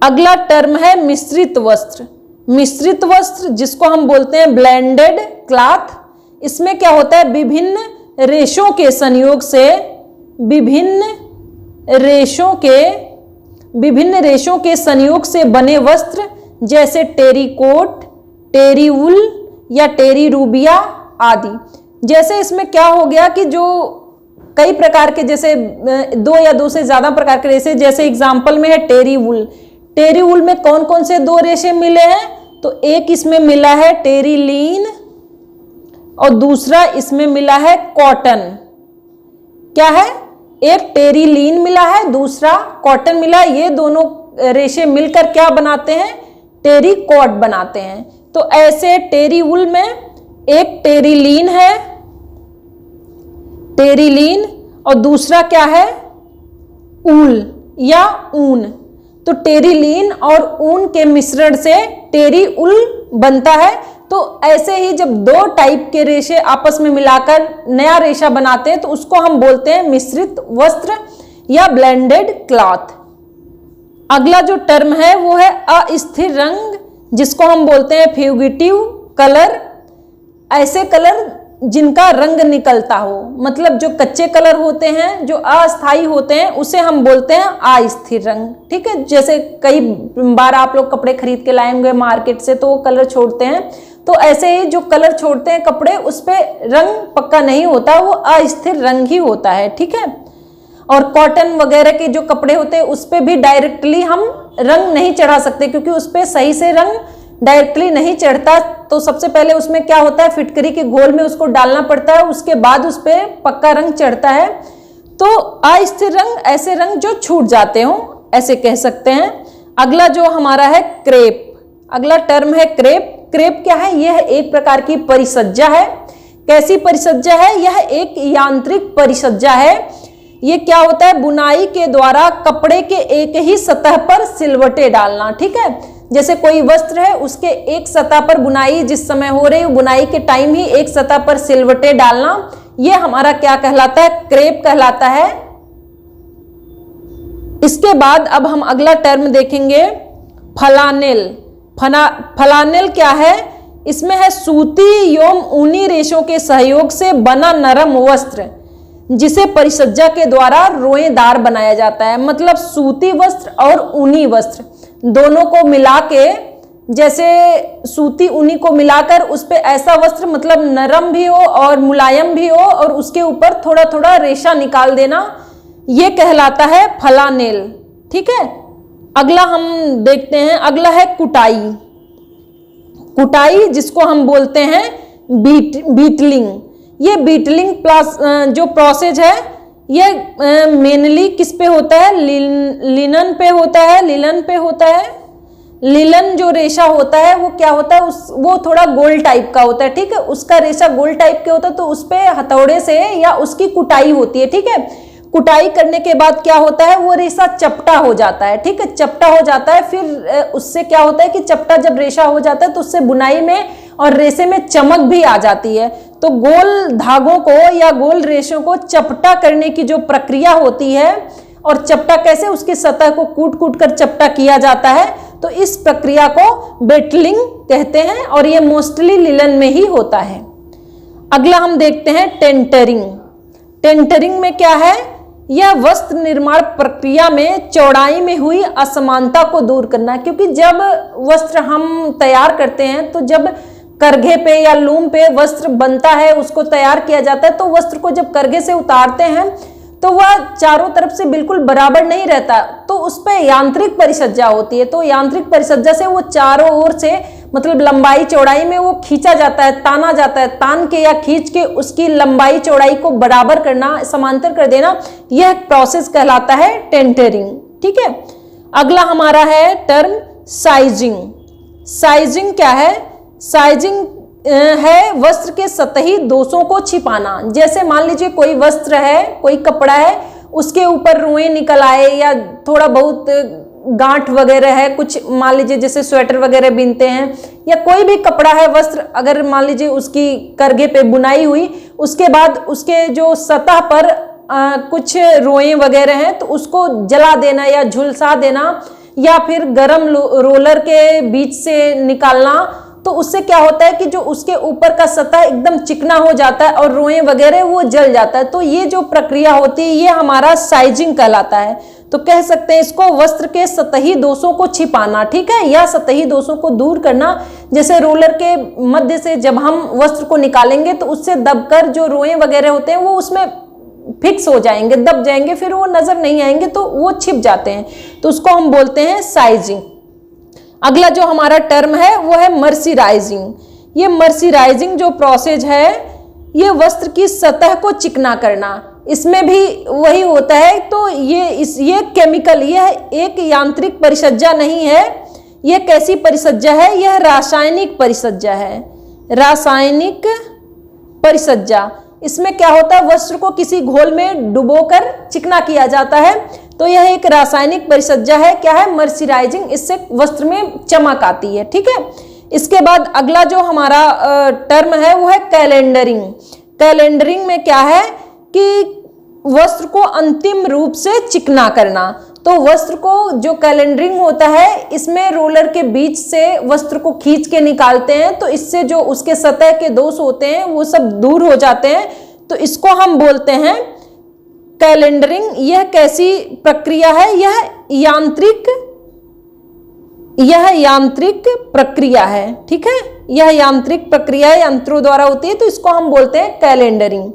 अगला टर्म है मिश्रित वस्त्र। मिश्रित वस्त्र जिसको हम बोलते हैं ब्लेंडेड क्लॉथ। इसमें क्या होता है, विभिन्न रेशों के संयोग से, विभिन्न रेशों के संयोग से बने वस्त्र, जैसे टेरीकोट, टेरी वुल या टेरी रूबिया आदि। जैसे इसमें क्या हो गया कि जो कई प्रकार के, जैसे 2 या 2 से ज्यादा प्रकार के रेशे, जैसे एग्जाम्पल में है टेरी वुल। टेरी वुल में कौन कौन से 2 रेशे मिले हैं? तो एक इसमें मिला है टेरी लीन और दूसरा इसमें मिला है कॉटन। क्या है? एक टेरी लीन मिला है, दूसरा कॉटन मिला है। ये दोनों रेशे मिलकर क्या बनाते हैं? टेरी कोट बनाते हैं। तो ऐसे टेरी वुल में एक टेरी लीन है, टेरी लीन, और दूसरा क्या है? ऊल या ऊन। तो टेरिलीन और ऊन के मिश्रण से टेरी उल बनता है। तो ऐसे ही जब दो टाइप के रेशे आपस में मिलाकर नया रेशा बनाते हैं तो उसको हम बोलते हैं मिश्रित वस्त्र या ब्लेंडेड क्लॉथ। अगला जो टर्म है वो है अस्थिर रंग, जिसको हम बोलते हैं फ्यूगिटिव कलर। ऐसे कलर जिनका रंग निकलता हो, मतलब जो कच्चे कलर होते हैं, जो अस्थायी होते हैं, उसे हम बोलते हैं अस्थिर रंग। ठीक है, जैसे कई बार आप लोग कपड़े खरीद के लाए होंगे मार्केट से तो वो कलर छोड़ते हैं, तो ऐसे ही जो कलर छोड़ते हैं कपड़े, उस पे रंग पक्का नहीं होता, वो अस्थिर रंग ही होता है। ठीक है, और कॉटन वगैरह के जो कपड़े होते हैं उस पे भी डायरेक्टली हम रंग नहीं चढ़ा सकते, क्योंकि उस पे सही से रंग डायरेक्टली नहीं चढ़ता। तो सबसे पहले उसमें क्या होता है, फिटकरी के घोल में उसको डालना पड़ता है, उसके बाद उस पे पक्का रंग चढ़ता है। तो अस्थिर रंग ऐसे रंग जो छूट जाते हो, ऐसे कह सकते हैं। अगला जो हमारा है क्रेप, अगला टर्म है क्रेप। क्रेप क्या है, यह एक प्रकार की परिसज्जा है। कैसी परिसज्जा है, यह एक यांत्रिक परिसज्जा है। ये क्या होता है, बुनाई के द्वारा कपड़े के एक ही सतह पर सिलवटें डालना। ठीक है, जैसे कोई वस्त्र है, उसके एक सतह पर बुनाई जिस समय हो रही है, बुनाई के टाइम ही एक सतह पर सिलवटें डालना, ये हमारा क्या कहलाता है, क्रेप कहलाता है। इसके बाद अब हम अगला टर्म देखेंगे फलानेल। फलानेल क्या है, इसमें है सूती एवं ऊनी रेशों के सहयोग से बना नरम वस्त्र, जिसे परिसज्जा के द्वारा रोएदार बनाया जाता है। मतलब सूती वस्त्र और ऊनी वस्त्र दोनों को मिला के, जैसे सूती ऊनी को मिलाकर उस पे ऐसा वस्त्र मतलब नरम भी हो और मुलायम भी हो और उसके ऊपर थोड़ा थोड़ा रेशा निकाल देना, ये कहलाता है फलानेल। ठीक है, अगला हम देखते हैं, अगला है कुटाई। कुटाई जिसको हम बोलते हैं बीटलिंग। ये बीटलिंग जो प्रोसेस है, ये मेनली किस पे होता है, लिनन पे होता है। लिनन पे होता है। लिनन जो रेशा होता है वो क्या होता है, वो थोड़ा गोल टाइप का होता है। ठीक है, उसका रेशा गोल टाइप के होता है, तो उस पे हथौड़े से या उसकी कुटाई होती है। ठीक है, कुटाई करने के बाद क्या होता है, वो रेशा चपटा हो जाता है। ठीक है, चपटा हो जाता है। फिर उससे क्या होता है कि चपटा जब रेशा हो जाता है तो उससे बुनाई में और रेशे में चमक भी आ जाती है। तो गोल धागों को या गोल रेशों को चपटा करने की जो प्रक्रिया होती है, और चपटा कैसे, उसकी सतह को कूट कूट कर चपटा किया जाता है, तो इस प्रक्रिया को बेटलिंग कहते हैं और ये मोस्टली लिनन में ही होता है। अगला हम देखते हैं टेंटरिंग। टेंटरिंग में क्या है, यह वस्त्र निर्माण प्रक्रिया में चौड़ाई में हुई असमानता को दूर करना। क्योंकि जब वस्त्र हम तैयार करते हैं, तो जब करघे पे या लूम पे वस्त्र बनता है, उसको तैयार किया जाता है, तो वस्त्र को जब करघे से उतारते हैं तो वह चारों तरफ से बिल्कुल बराबर नहीं रहता, तो उस पर यांत्रिक परिसज्जा होती है। तो यांत्रिक परिसज्जा से वो चारों ओर से मतलब लंबाई चौड़ाई में वो खींचा जाता है, ताना जाता है, तान के या खींच के उसकी लंबाई चौड़ाई को बराबर करना, समांतर कर देना, यह प्रोसेस कहलाता है टेंटरिंग। ठीक है, अगला हमारा है टर्म साइजिंग। साइजिंग क्या है, साइजिंग है वस्त्र के सतही दोषों को छिपाना। जैसे मान लीजिए कोई वस्त्र है, कोई कपड़ा है, उसके ऊपर रुएं निकल आए या थोड़ा बहुत गांठ वगैरह है, कुछ मान लीजिए जैसे स्वेटर वगैरह बीनते हैं, या कोई भी कपड़ा है, वस्त्र अगर मान लीजिए उसकी करघे पे बुनाई हुई, उसके बाद उसके जो सतह पर कुछ रोएं वगैरह हैं, तो उसको जला देना या झुलसा देना, या फिर गरम रोलर के बीच से निकालना, तो उससे क्या होता है कि जो उसके ऊपर का सतह एकदम चिकना हो जाता है और रोएं वगैरह वो जल जाता है। तो ये जो प्रक्रिया होती है, ये हमारा साइजिंग कहलाता है। तो कह सकते हैं इसको वस्त्र के सतही दोषों को छिपाना। ठीक है, या सतही दोषों को दूर करना। जैसे रोलर के मध्य से जब हम वस्त्र को निकालेंगे तो उससे दबकर जो रोएं वगैरह होते हैं वो उसमें फिक्स हो जाएंगे, दब जाएंगे, फिर वो नजर नहीं आएंगे, तो वो छिप जाते हैं, तो उसको हम बोलते हैं साइजिंग। अगला जो हमारा टर्म है वो है मर्सिराइजिंग। ये मर्सिराइजिंग जो प्रोसेस है, ये वस्त्र की सतह को चिकना करना, इसमें भी वही होता है। तो ये केमिकल, यह एक यांत्रिक परिसज्जा नहीं है। यह कैसी परिसज्जा है, यह रासायनिक परिसज्जा है। रासायनिक परिसज्जा, इसमें क्या होता है, वस्त्र को किसी घोल में डुबोकर चिकना किया जाता है। तो यह एक रासायनिक परिसज्जा है, क्या है, मर्सिराइजिंग, इससे वस्त्र में चमक आती है। ठीक है, इसके बाद अगला जो हमारा टर्म है वो है कैलेंडरिंग। कैलेंडरिंग में क्या है कि वस्त्र को अंतिम रूप से चिकना करना। तो वस्त्र को जो कैलेंडरिंग होता है इसमें रोलर के बीच से वस्त्र को खींच के निकालते हैं, तो इससे जो उसके सतह के दोष होते हैं वो सब दूर हो जाते हैं, तो इसको हम बोलते हैं कैलेंडरिंग। यह कैसी प्रक्रिया है, यह यांत्रिक प्रक्रिया है। ठीक है, यह यांत्रिक प्रक्रिया यंत्रों द्वारा होती है, तो इसको हम बोलते हैं कैलेंडरिंग।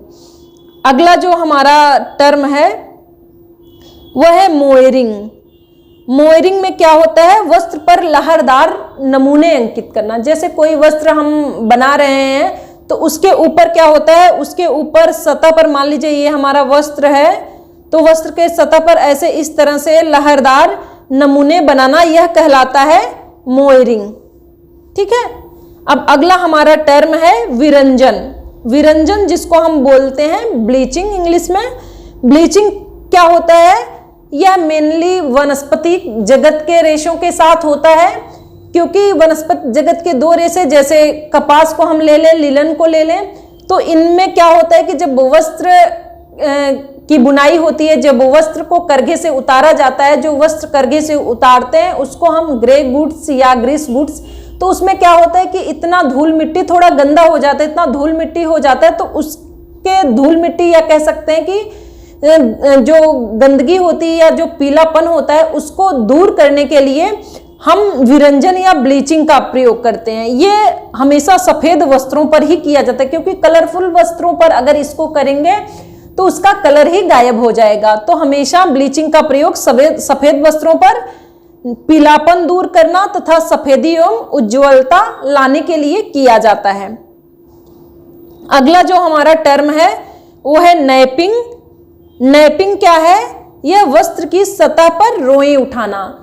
अगला जो हमारा टर्म है वह है मोयरिंग। मोयरिंग में क्या होता है, वस्त्र पर लहरदार नमूने अंकित करना। जैसे कोई वस्त्र हम बना रहे हैं तो उसके ऊपर क्या होता है, उसके ऊपर सतह पर, मान लीजिए ये हमारा वस्त्र है, तो वस्त्र के सतह पर ऐसे इस तरह से लहरदार नमूने बनाना, यह कहलाता है मोयरिंग। ठीक है, अब अगला हमारा टर्म है विरंजन। विरंजन जिसको हम बोलते हैं ब्लीचिंग इंग्लिश में। ब्लीचिंग क्या होता है, यह मेनली वनस्पति जगत के रेशों के साथ होता है, क्योंकि वनस्पति जगत के दो रेशे, जैसे कपास को हम ले लें, लिलन को ले लें, तो इनमें क्या होता है कि जब वस्त्र की बुनाई होती है, जब वस्त्र को करघे से उतारा जाता है, जो वस्त्र करघे से उतारते हैं उसको हम ग्रे गुड्स या ग्रीस गुड्स, तो उसमें क्या होता है कि इतना धूल मिट्टी, थोड़ा गंदा हो जाता है, इतना धूल मिट्टी हो जाता है, तो उसके धूल मिट्टी या कह सकते हैं कि जो गंदगी होती है या जो पीलापन होता है उसको दूर करने के लिए हम विरंजन या ब्लीचिंग का प्रयोग करते हैं। ये हमेशा सफेद वस्त्रों पर ही किया जाता है, क्योंकि कलरफुल वस्त्रों पर अगर इसको करेंगे तो उसका कलर ही गायब हो जाएगा। तो हमेशा ब्लीचिंग का प्रयोग सफेद वस्त्रों पर पीलापन दूर करना तथा सफेदी एवं उज्ज्वलता लाने के लिए किया जाता है। अगला जो हमारा टर्म है वो है नैपिंग। नैपिंग क्या है, यह वस्त्र की सतह पर रोएं उठाना।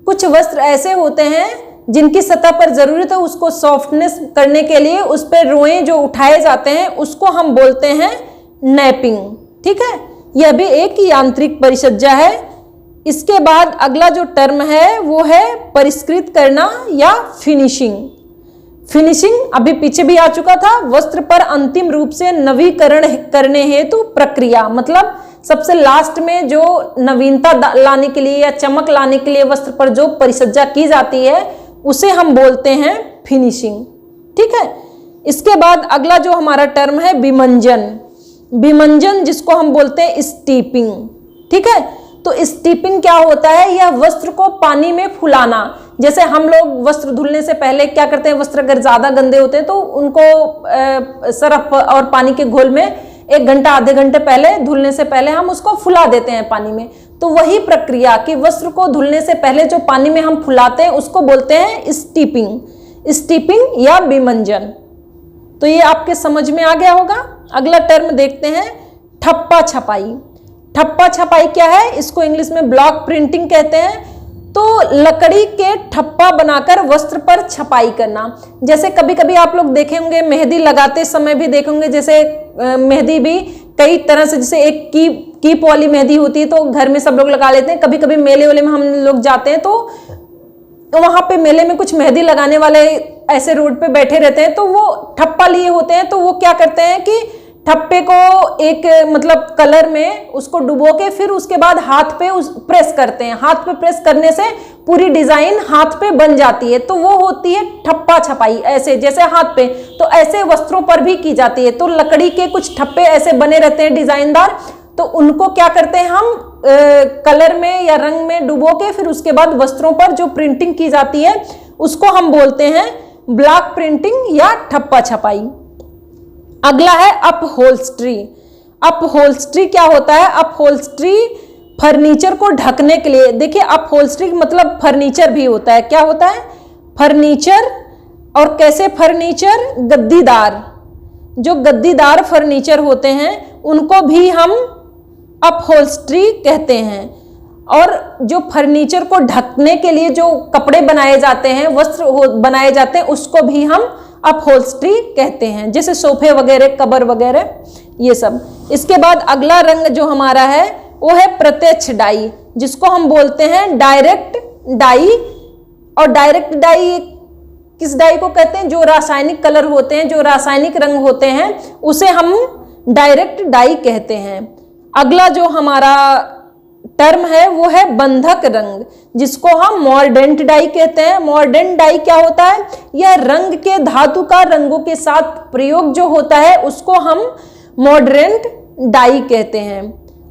कुछ वस्त्र ऐसे होते हैं जिनकी सतह पर जरूरत है उसको सॉफ्टनेस करने के लिए, उस पर रोएं जो उठाए जाते हैं उसको हम बोलते हैं नैपिंग। ठीक है, यह भी एक यांत्रिक परिसज्जा है। इसके बाद अगला जो टर्म है वो है परिष्कृत करना या फिनिशिंग। फिनिशिंग अभी पीछे भी आ चुका था, वस्त्र पर अंतिम रूप से नवीकरण करने हेतु प्रक्रिया, मतलब सबसे लास्ट में जो नवीनता लाने के लिए या चमक लाने के लिए वस्त्र पर जो परिसज्जा की जाती है उसे हम बोलते हैं फिनिशिंग। ठीक है, इसके बाद अगला जो हमारा टर्म है विमंजन। विमंजन जिसको हम बोलते हैं स्टीपिंग। ठीक है, तो स्टीपिंग क्या होता है, यह वस्त्र को पानी में फुलाना। जैसे हम लोग वस्त्र धुलने से पहले क्या करते हैं, वस्त्र अगर ज्यादा गंदे होते हैं तो उनको सरफ और पानी के घोल में 1 घंटा आधे घंटे पहले, धुलने से पहले हम उसको फुला देते हैं पानी में। तो वही प्रक्रिया कि वस्त्र को धुलने से पहले जो पानी में हम फुलाते हैं उसको बोलते हैं स्टीपिंग। स्टीपिंग या विमंजन। तो ये आपके समझ में आ गया होगा। अगला टर्म देखते हैं ठप्पा छपाई। ठप्पा छपाई क्या है, इसको इंग्लिश में ब्लॉक प्रिंटिंग कहते हैं। तो लकड़ी के ठप्पा बनाकर वस्त्र पर छपाई करना। जैसे कभी कभी आप लोग देखे होंगे मेहंदी लगाते समय भी देखेंगे, जैसे मेहंदी भी कई तरह से, जैसे एक कीप वाली मेहंदी होती है तो घर में सब लोग लगा लेते हैं। कभी कभी मेले वाले में हम लोग जाते हैं तो वहां पे मेले में कुछ मेहंदी लगाने वाले ऐसे रोड पे बैठे रहते हैं, तो वो ठप्पा लिए होते हैं। तो वो क्या करते हैं कि ठप्पे को एक मतलब कलर में उसको डुबो के फिर उसके बाद हाथ पे प्रेस करते हैं। हाथ पे प्रेस करने से पूरी डिजाइन हाथ पे बन जाती है, तो वो होती है ठप्पा छपाई। ऐसे जैसे हाथ पे, तो ऐसे वस्त्रों पर भी की जाती है। तो लकड़ी के कुछ ठप्पे ऐसे बने रहते हैं डिजाइनदार, तो उनको क्या करते हैं हम कलर में या रंग में डुबो के फिर उसके बाद वस्त्रों पर जो प्रिंटिंग की जाती है उसको हम बोलते हैं ब्लॉक प्रिंटिंग या ठप्पा छपाई। अगला है अपहोल्स्ट्री। अपहोल्स्ट्री क्या होता है, अपहोल्स्ट्री फर्नीचर को ढकने के लिए। देखिए अपहोल्स्ट्री मतलब फर्नीचर भी होता है। क्या होता है, फर्नीचर। और कैसे फर्नीचर, गद्दीदार। जो गद्दीदार फर्नीचर होते हैं उनको भी हम अपहोल्स्ट्री कहते हैं। और जो फर्नीचर को ढकने के लिए जो कपड़े बनाए जाते हैं, वस्त्र बनाए जाते हैं, उसको भी हम अपहोल्स्ट्री कहते हैं, जैसे सोफे वगैरह, कबर वगैरह, ये सब। इसके बाद अगला रंग जो हमारा है वो है प्रत्यक्ष डाई, जिसको हम बोलते हैं डायरेक्ट डाई। और डायरेक्ट डाई किस डाई को कहते हैं? जो रासायनिक कलर होते हैं, जो रासायनिक रंग होते हैं, उसे हम डायरेक्ट डाई कहते हैं। अगला जो हमारा टर्म है वो है बंधक रंग, जिसको हम मॉर्डेंट डाई कहते हैं। मॉर्डेंट डाई क्या होता है? यह रंग के धातु का रंगों के साथ प्रयोग जो होता है उसको हम मॉडरेंट डाई कहते हैं।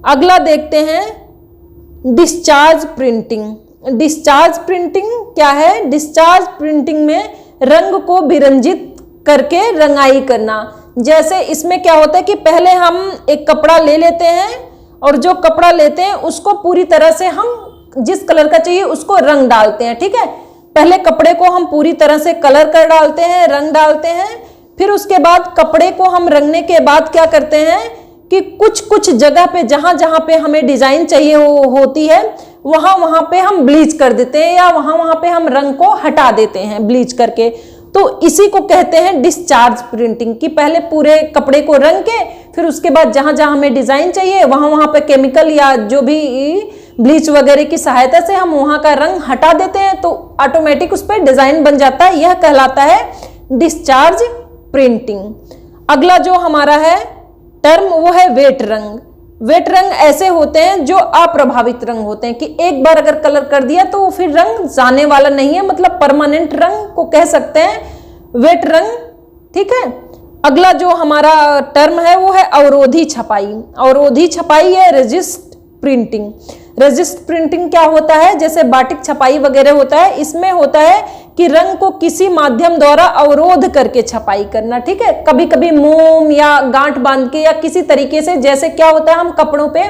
अगला देखते हैं डिस्चार्ज प्रिंटिंग। डिस्चार्ज प्रिंटिंग क्या है? डिस्चार्ज प्रिंटिंग में रंग को विरंजित करके रंगाई करना। जैसे इसमें क्या होता है कि पहले हम एक कपड़ा ले लेते हैं और जो कपड़ा लेते हैं उसको पूरी तरह से हम जिस कलर का चाहिए उसको रंग डालते हैं, ठीक है। पहले कपड़े को हम पूरी तरह से कलर कर डालते हैं, रंग डालते हैं। फिर उसके बाद कपड़े को हम रंगने के बाद क्या करते हैं कि कुछ कुछ जगह पे जहां जहां पे हमें डिजाइन चाहिए होती है वहां पे हम ब्लीच कर देते हैं, या वहां पे हम रंग को हटा देते हैं ब्लीच करके। तो इसी को कहते हैं डिस्चार्ज प्रिंटिंग, कि पहले पूरे कपड़े को रंग के फिर उसके बाद जहां जहां हमें डिजाइन चाहिए वहां पे केमिकल या जो भी ब्लीच वगैरह की सहायता से हम वहां का रंग हटा देते हैं, तो ऑटोमेटिक उस पर डिजाइन बन जाता है। यह कहलाता है डिस्चार्ज प्रिंटिंग। अगला जो हमारा है टर्म वो है वेट रंग। वेट रंग ऐसे होते हैं जो अप्रभावित रंग होते हैं, कि एक बार अगर कलर कर दिया तो फिर रंग जाने वाला नहीं है, मतलब परमानेंट रंग को कह सकते हैं वेट रंग, ठीक है। अगला जो हमारा टर्म है वो है अवरोधी छपाई। अवरोधी छपाई है रेजिस्ट प्रिंटिंग। रेजिस्ट प्रिंटिंग क्या होता है? जैसे बाटिक छपाई वगैरह होता है, इसमें होता है कि रंग को किसी माध्यम द्वारा अवरोध करके छपाई करना, ठीक है। कभी कभी मोम या गांठ बांध के या किसी तरीके से, जैसे क्या होता है हम कपड़ों पे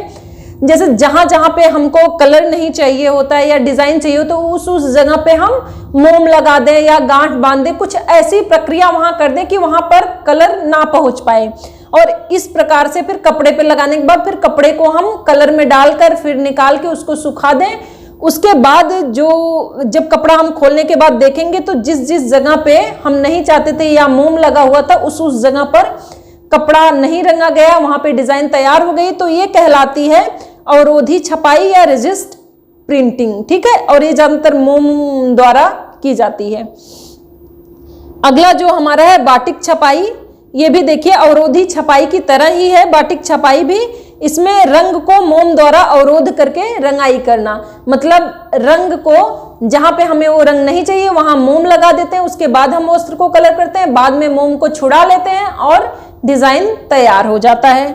जैसे जहां जहां पे हमको कलर नहीं चाहिए होता है या डिजाइन चाहिए तो उस जगह पे हम मोम लगा दें या गांठ बांध दें, कुछ ऐसी प्रक्रिया वहां कर दें कि वहां पर कलर ना पहुंच पाए। और इस प्रकार से फिर कपड़े पे लगाने के बाद फिर कपड़े को हम कलर में डालकर फिर निकाल के उसको सुखा दें। उसके बाद जब कपड़ा हम खोलने के बाद देखेंगे तो जिस जिस जगह पे हम नहीं चाहते थे या मोम लगा हुआ था उस जगह पर कपड़ा नहीं रंगा गया, वहां पे डिजाइन तैयार हो गई, तो ये कहलाती है अवरोधी छपाई या रेजिस्ट प्रिंटिंग, ठीक है। और ये ज्यादातर मोम द्वारा की जाती है। अगला जो हमारा है बाटिक छपाई, ये भी देखिए अवरोधी छपाई की तरह ही है बाटिक छपाई भी। इसमें रंग को मोम द्वारा अवरोध करके रंगाई करना, मतलब रंग को जहां पे हमें वो रंग नहीं चाहिए वहां मोम लगा देते हैं, उसके बाद हम वस्त्र को कलर करते हैं, बाद में मोम को छुड़ा लेते हैं और डिजाइन तैयार हो जाता है।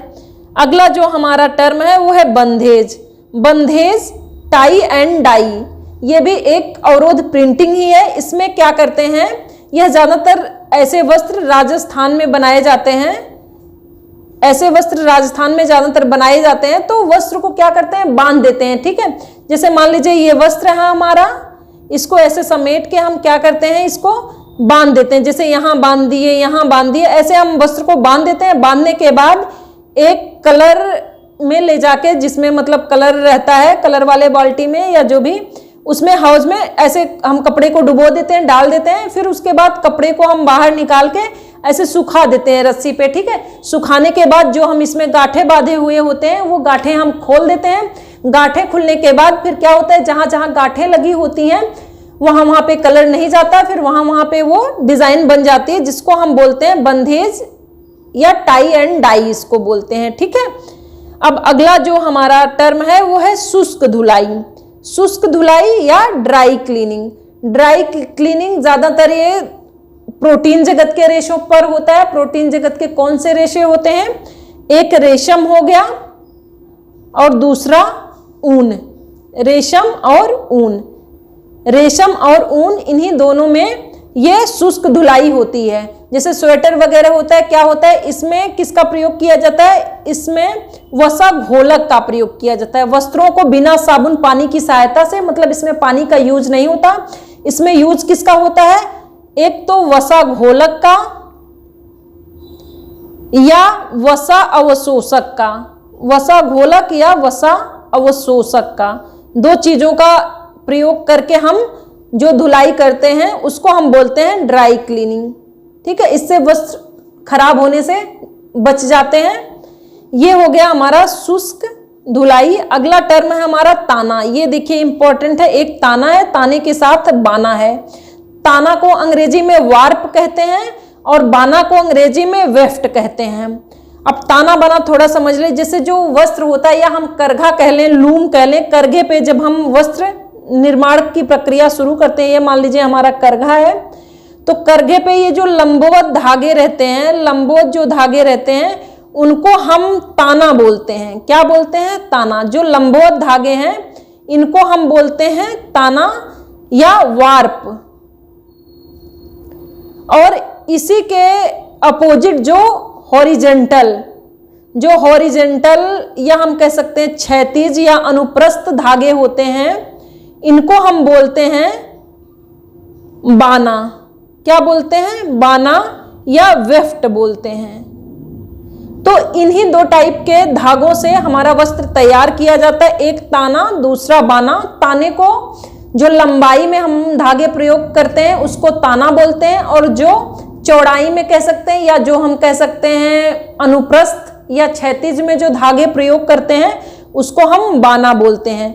अगला जो हमारा टर्म है वो है बंधेज। बंधेज टाई एंड डाई, ये भी एक अवरोध प्रिंटिंग ही है। इसमें क्या करते हैं, यह ज्यादातर ऐसे वस्त्र राजस्थान में बनाए जाते हैं, ऐसे वस्त्र राजस्थान में ज्यादातर बनाए जाते हैं। तो वस्त्र को क्या करते हैं, बांध देते हैं, ठीक है। जैसे मान लीजिए ये वस्त्र है हमारा, इसको ऐसे समेट के हम क्या करते हैं, इसको बांध देते हैं। जैसे यहाँ बांध दिए, यहाँ बांध दिए, ऐसे हम वस्त्र को बांध देते हैं। बांधने के बाद एक कलर में ले जाके, जिसमें मतलब कलर रहता है, कलर वाले बाल्टी में या जो भी उसमें हाउस में ऐसे हम कपड़े को डुबो देते हैं, डाल देते हैं। फिर उसके बाद कपड़े को हम बाहर निकाल के ऐसे सुखा देते हैं रस्सी पे, ठीक है। सुखाने के बाद जो हम इसमें गांठे बांधे हुए होते हैं वो गांठे हम खोल देते हैं। गांठे खुलने के बाद फिर क्या होता है, जहां जहां गांठे लगी होती हैं वहां पे कलर नहीं जाता, फिर वहां पे वो डिजाइन बन जाती है, जिसको हम बोलते हैं बंधेज या टाई एंड डाई इसको बोलते हैं, ठीक है। अब अगला जो हमारा टर्म है वो है शुष्क धुलाई। शुष्क धुलाई या ड्राई क्लीनिंग। ड्राई क्लीनिंग ज्यादातर ये प्रोटीन जगत के रेशों पर होता है। प्रोटीन जगत के कौन से रेशे होते हैं, एक रेशम हो गया और दूसरा ऊन। रेशम और ऊन, रेशम और ऊन, इन्हीं दोनों में ये शुष्क धुलाई होती है। जैसे स्वेटर वगैरह होता है, क्या होता है इसमें किसका प्रयोग किया जाता है, इसमें वसा घोलक का प्रयोग किया जाता है। वस्त्रों को बिना साबुन पानी की सहायता से, मतलब इसमें पानी का यूज नहीं होता, इसमें यूज किसका होता है, एक तो वसा घोलक का या वसा अवशोषक का। वसा घोलक या वसा अवशोषक का, दो चीजों का प्रयोग करके हम जो धुलाई करते हैं उसको हम बोलते हैं ड्राई क्लीनिंग, ठीक है। इससे वस्त्र खराब होने से बच जाते हैं। ये हो गया हमारा शुष्क धुलाई। अगला टर्म है हमारा ताना। ये देखिए इंपॉर्टेंट है, एक ताना है, ताने के साथ बाना है। ताना को अंग्रेजी में वार्प कहते हैं और बाना को अंग्रेजी में वेफ्ट कहते हैं। अब ताना बाना थोड़ा समझ ले। जैसे जो वस्त्र होता है, या हम करघा कह लें, लूम कह लें, करघे पे जब हम वस्त्र निर्माण की प्रक्रिया शुरू करते हैं, ये मान लीजिए हमारा करघा है, तो करघे पे ये जो लंबवत धागे रहते हैं, लंबवत जो धागे रहते हैं, उनको हम ताना बोलते हैं। क्या बोलते हैं? ताना। जो लंबवत धागे हैं इनको हम बोलते हैं ताना या वार्प। और इसी के अपोजिट जो हॉरिजेंटल या हम कह सकते हैं क्षैतिज या अनुप्रस्थ धागे होते हैं, इनको हम बोलते हैं बाना। क्या बोलते हैं? बाना या वेफ्ट बोलते हैं। तो इन्हीं दो टाइप के धागों से हमारा वस्त्र तैयार किया जाता है, एक ताना, दूसरा बाना। ताने को जो लंबाई में हम धागे प्रयोग करते हैं उसको ताना बोलते हैं, और जो चौड़ाई में कह सकते हैं या जो हम कह सकते हैं अनुप्रस्थ या क्षैतिज में जो धागे प्रयोग करते हैं उसको हम बाना बोलते हैं।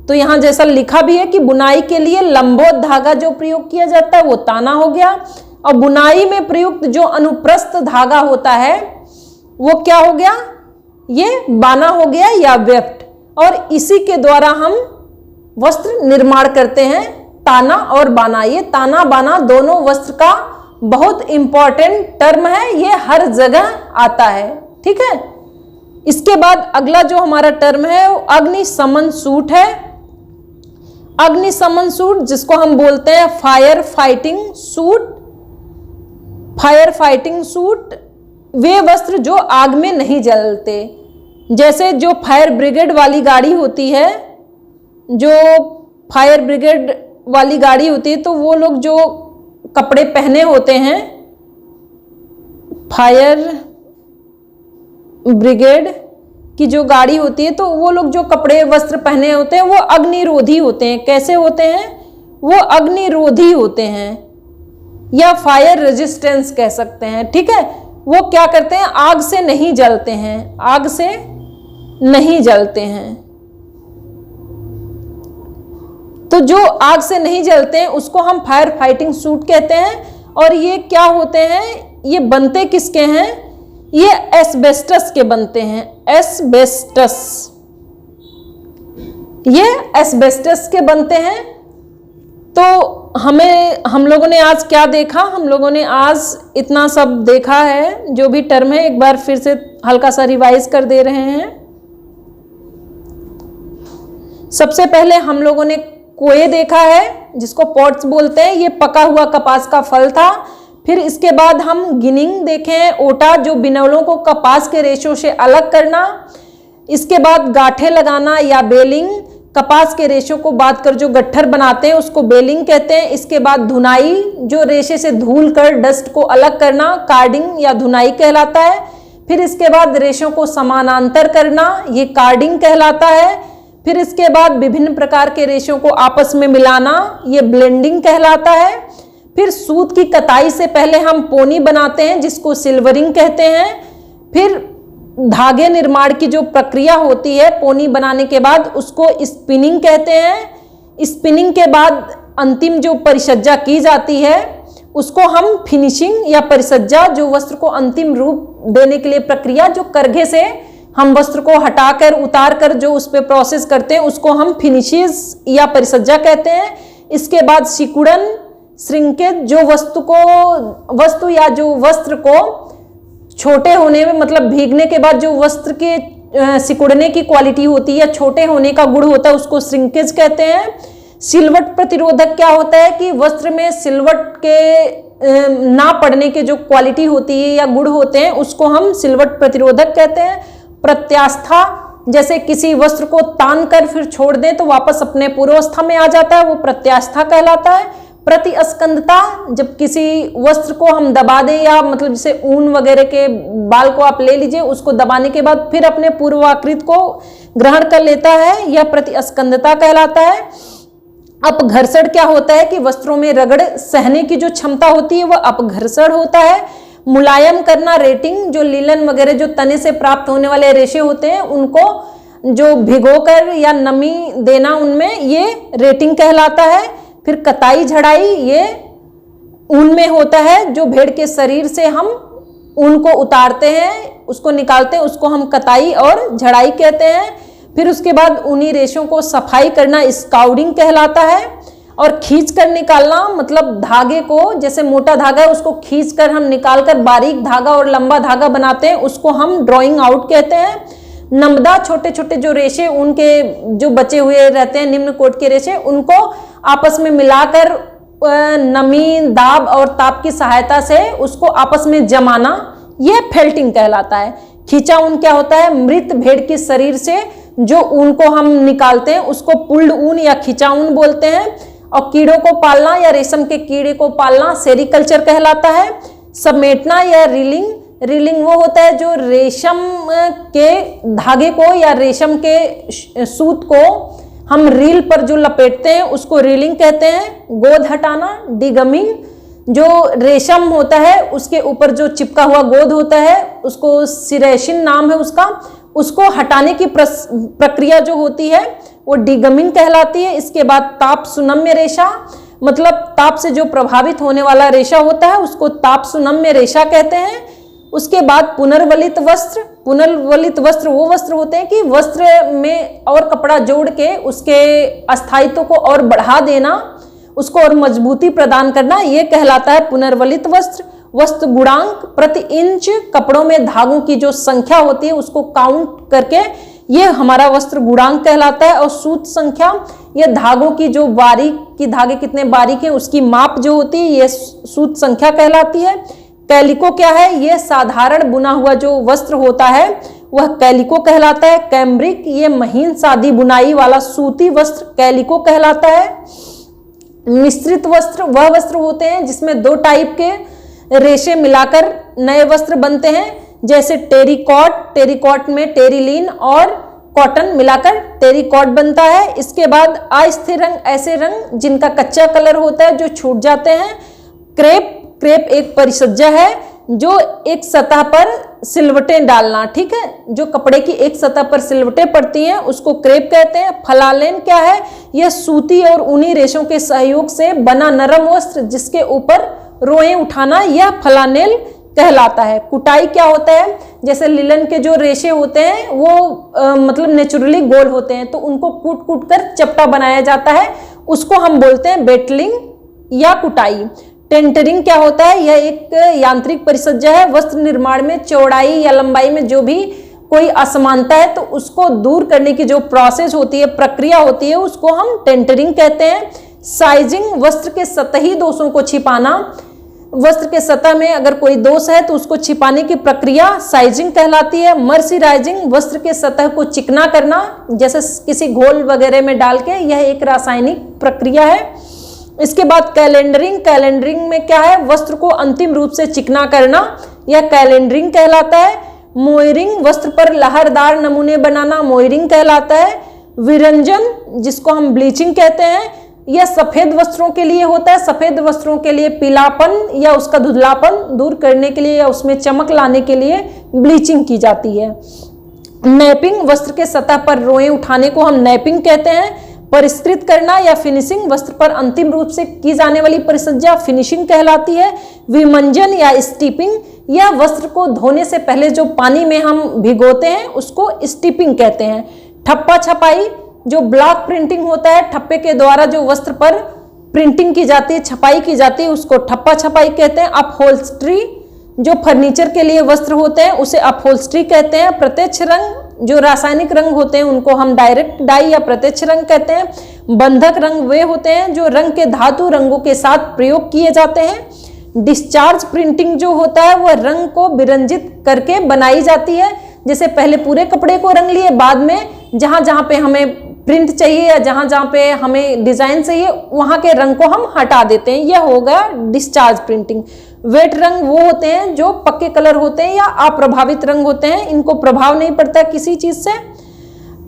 तो यहाँ जैसा लिखा भी है कि बुनाई के लिए लंबवत धागा जो प्रयोग किया जाता है वो ताना हो गया, और बुनाई में प्रयुक्त जो अनुप्रस्थ धागा होता है वो क्या हो गया? ये बाना हो गया या वेफ्ट। और इसी के द्वारा हम वस्त्र निर्माण करते हैं, ताना और बाना। ये ताना बाना दोनों वस्त्र का बहुत इंपॉर्टेंट टर्म है, ये हर जगह आता है। ठीक है। इसके बाद अगला जो हमारा टर्म है वो अग्निशमन सूट है। अग्निशमन सूट, जिसको हम बोलते हैं fire fighting suit. Fire fighting suit वे वस्त्र जो आग में नहीं जलते। जैसे जो फायर ब्रिगेड वाली गाड़ी होती है, जो फायर ब्रिगेड वाली गाड़ी होती है, तो वो लोग जो कपड़े पहने होते हैं, फायर ब्रिगेड की जो गाड़ी होती है, तो वो लोग जो कपड़े वस्त्र पहने होते हैं वो अग्निरोधी होते हैं। कैसे होते हैं? वो अग्निरोधी होते हैं या फायर रेजिस्टेंस कह सकते हैं। ठीक है। वो क्या करते हैं? आग से नहीं जलते हैं, आग से नहीं जलते हैं। तो जो आग से नहीं जलते हैं उसको हम फायर फाइटिंग सूट कहते हैं। और ये क्या होते हैं? ये बनते किसके हैं? ये एस्बेस्टस के बनते हैं। एस्बेस्टस, ये एस्बेस्टस के बनते हैं। तो हम लोगों ने आज क्या देखा? हम लोगों ने आज इतना सब देखा है, जो भी टर्म है एक बार फिर से हल्का सा रिवाइज कर दे रहे हैं। सबसे पहले हम लोगों ने कोए देखा है, जिसको पॉट्स बोलते हैं। ये पका हुआ कपास का फल था। फिर इसके बाद हम गिनिंग देखें, ओटा, जो बिनौलों को कपास के रेशों से अलग करना। इसके बाद गांठें लगाना या बेलिंग, कपास के रेशों को बात कर जो गट्ठर बनाते हैं उसको बेलिंग कहते हैं। इसके बाद धुनाई, जो रेशे से धूल कर डस्ट को अलग करना, कार्डिंग या धुनाई कहलाता है। फिर इसके बाद रेशों को समानांतर करना, ये कार्डिंग कहलाता है। फिर इसके बाद विभिन्न प्रकार के रेशों को आपस में मिलाना, ये ब्लेंडिंग कहलाता है। फिर सूत की कताई से पहले हम पोनी बनाते हैं, जिसको सिल्वरिंग कहते हैं। फिर धागे निर्माण की जो प्रक्रिया होती है पोनी बनाने के बाद, उसको स्पिनिंग कहते हैं। स्पिनिंग के बाद अंतिम जो परिसज्जा की जाती है उसको हम फिनिशिंग या परिसज्जा, जो वस्त्र को अंतिम रूप देने के लिए प्रक्रिया, जो करघे से हम वस्त्र को हटाकर उतार कर जो उस पर प्रोसेस करते हैं उसको हम फिनिशेस या परिसज्जा कहते हैं। इसके बाद सिकुड़न, श्रिंकेज, जो वस्तु या जो वस्त्र को छोटे होने में, मतलब भीगने के बाद जो वस्त्र के सिकुड़ने की क्वालिटी होती है या छोटे होने का गुण होता है, उसको श्रिंकेज कहते हैं। सिलवट प्रतिरोधक क्या होता है कि वस्त्र में सिलवट के ना पड़ने के जो क्वालिटी होती है या गुण होते हैं उसको हम सिलवट प्रतिरोधक कहते हैं। प्रत्यास्था, जैसे किसी वस्त्र को तान कर फिर छोड़ दें तो वापस अपने पूर्वावस्था में आ जाता है, वो प्रत्यास्था कहलाता है। प्रतिस्कंदता, जब किसी वस्त्र को हम दबा दें, या मतलब जैसे ऊन वगैरह के बाल को आप ले लीजिए, उसको दबाने के बाद फिर अपने पूर्वाकृत को ग्रहण कर लेता है, यह प्रतिस्कंदता कहलाता है। अपघर्षण क्या होता है कि वस्त्रों में रगड़ सहने की जो क्षमता होती है वह अपघर्षण होता है। मुलायम करना, रेटिंग, जो लीलन वगैरह जो तने से प्राप्त होने वाले रेशे होते हैं उनको जो भिगोकर या नमी देना उनमें, ये रेटिंग कहलाता है। फिर कताई झड़ाई, ये ऊन में होता है, जो भेड़ के शरीर से हम ऊन को उतारते हैं, उसको निकालते हैं, उसको हम कताई और झड़ाई कहते हैं। फिर उसके बाद ऊनी रेशों को सफाई करना स्काउडिंग कहलाता है। और खींच कर निकालना, मतलब धागे को, जैसे मोटा धागा है उसको खींच कर हम निकाल कर बारीक धागा और लंबा धागा बनाते हैं, उसको हम ड्राइंग आउट कहते हैं। नमदा, छोटे छोटे जो रेशे उनके जो बचे हुए रहते हैं, निम्न कोट के रेशे, उनको आपस में मिलाकर नमी, दाब और ताप की सहायता से उसको आपस में जमाना, यह फेल्टिंग कहलाता है। खींचा ऊन क्या होता है? मृत भेड़ के शरीर से जो ऊन को हम निकालते हैं उसको पुल्ड ऊन या खींचा ऊन बोलते हैं। और कीड़ों को पालना या रेशम के कीड़े को पालना सेरिकल्चर कहलाता है। समेटना या रीलिंग, रीलिंग वो होता है जो रेशम के धागे को या रेशम के सूत को हम रील पर जो लपेटते हैं उसको रीलिंग कहते हैं। गोद हटाना, डिगमिंग, जो रेशम होता है उसके ऊपर जो चिपका हुआ गोद होता है, उसको सिरेशिन नाम है उसका, उसको हटाने की प्रक्रिया जो होती है वो डिगमिंग कहलाती है। इसके बाद ताप सुनम्य रेशा, मतलब ताप से जो प्रभावित होने वाला रेशा होता है उसको ताप सुनम्य रेशा कहते हैं। उसके बाद पुनर्वलित वस्त्र, पुनर्वलित वस्त्र वो वस्त्र होते हैं कि वस्त्र में और कपड़ा जोड़ के उसके अस्थायित्व को और बढ़ा देना, उसको और मजबूती प्रदान करना, ये कहलाता है पुनर्वलित वस्त्र। वस्त्र गुणांक, प्रति इंच कपड़ों में धागों की जो संख्या होती है उसको काउंट करके ये हमारा वस्त्र गुणांक कहलाता है। और सूत संख्या, ये धागों की जो बारीक की धागे कितने बारीक हैं उसकी माप जो होती है ये सूत संख्या कहलाती है। कैलिको क्या है? ये साधारण बुना हुआ जो वस्त्र होता है वह कैलिको कहलाता है। कैम्ब्रिक, ये महीन सादी बुनाई वाला सूती वस्त्र कैलिको कहलाता है। मिश्रित वस्त्र वह वस्त्र होते हैं जिसमें दो टाइप के रेशे मिलाकर नए वस्त्र बनते हैं, जैसे टेरिकॉट, टेरिकॉट में टेरिलीन और कॉटन मिलाकर टेरिकॉट बनता है। इसके बाद अस्थिर रंग, ऐसे रंग जिनका कच्चा कलर होता है जो छूट जाते हैं। क्रेप, क्रेप एक परिसज्जा है जो एक सतह पर सिलवटें डालना, ठीक है, जो कपड़े की एक सतह पर सिलवटें पड़ती हैं उसको क्रेप कहते हैं। फलालेन क्या है? यह सूती और ऊनी रेशों के सहयोग से बना नरम वस्त्र जिसके ऊपर रोएं उठाना, यह फलानेल कहलाता है। कुटाई क्या होता है? जैसे लिलन के जो रेशे होते हैं वो मतलब नेचुरली गोल होते हैं तो उनको कूट कूट कर चपटा बनाया जाता है, उसको हम बोलते हैं बेटलिंग या कुटाई। टेंटरिंग क्या होता है? यह एक यांत्रिक परिसज्जा है। वस्त्र निर्माण में चौड़ाई या लंबाई में जो भी कोई असमानता है तो उसको दूर करने की जो प्रोसेस होती है, प्रक्रिया होती है, उसको हम टेंटरिंग कहते हैं। साइजिंग, वस्त्र के सतही दोषों को छिपाना, वस्त्र के सतह में अगर कोई दोष है तो उसको छिपाने की प्रक्रिया साइजिंग कहलाती है। मर्सिराइजिंग, वस्त्र के सतह को चिकना करना, जैसे किसी घोल वगैरह में डाल के, यह एक रासायनिक प्रक्रिया है। इसके बाद कैलेंडरिंग, कैलेंडरिंग में क्या है? वस्त्र को अंतिम रूप से चिकना करना, यह कैलेंडरिंग कहलाता है। मोयरिंग, वस्त्र पर लहरदार नमूने बनाना, मोयरिंग कहलाता है। विरंजन, जिसको हम ब्लीचिंग कहते हैं, यह सफेद वस्त्रों के लिए होता है। सफेद वस्त्रों के लिए पीलापन या उसका धुंधलापन दूर करने के लिए या उसमें चमक लाने के लिए ब्लीचिंग की जाती है। नैपिंग, वस्त्र के सतह पर रोएं उठाने को हम नैपिंग कहते हैं। परिष्कृत करना या फिनिशिंग, वस्त्र पर अंतिम रूप से की जाने वाली परिसज्जा फिनिशिंग कहलाती है। विमंजन या स्टीपिंग, यह वस्त्र को धोने से पहले जो पानी में हम भिगोते हैं उसको स्टीपिंग कहते हैं। ठप्पा छपाई, जो ब्लॉक प्रिंटिंग होता है, ठप्पे के द्वारा जो वस्त्र पर प्रिंटिंग की जाती है, छपाई की जाती है, उसको ठप्पा छपाई कहते हैं। अपहोल्स्ट्री, जो फर्नीचर के लिए वस्त्र होते हैं उसे अपहोल्स्ट्री कहते हैं। प्रत्यक्ष रंग, जो रासायनिक रंग होते हैं उनको हम डायरेक्ट डाई या प्रत्यक्ष रंग कहते हैं। बंधक रंग वे होते हैं जो रंग के धातु रंगों के साथ प्रयोग किए जाते हैं। डिस्चार्ज प्रिंटिंग जो होता है वह रंग को विरंजित करके बनाई जाती है, जैसे पहले पूरे कपड़े को रंग लिए, बाद में जहां जहां पे हमें प्रिंट चाहिए या जहां जहां पे हमें डिजाइन चाहिए वहां के रंग को हम हटा देते हैं, यह होगा डिस्चार्ज प्रिंटिंग। वेट रंग वो होते हैं जो पक्के कलर होते हैं या अप्रभावित रंग होते हैं, इनको प्रभाव नहीं पड़ता किसी चीज से।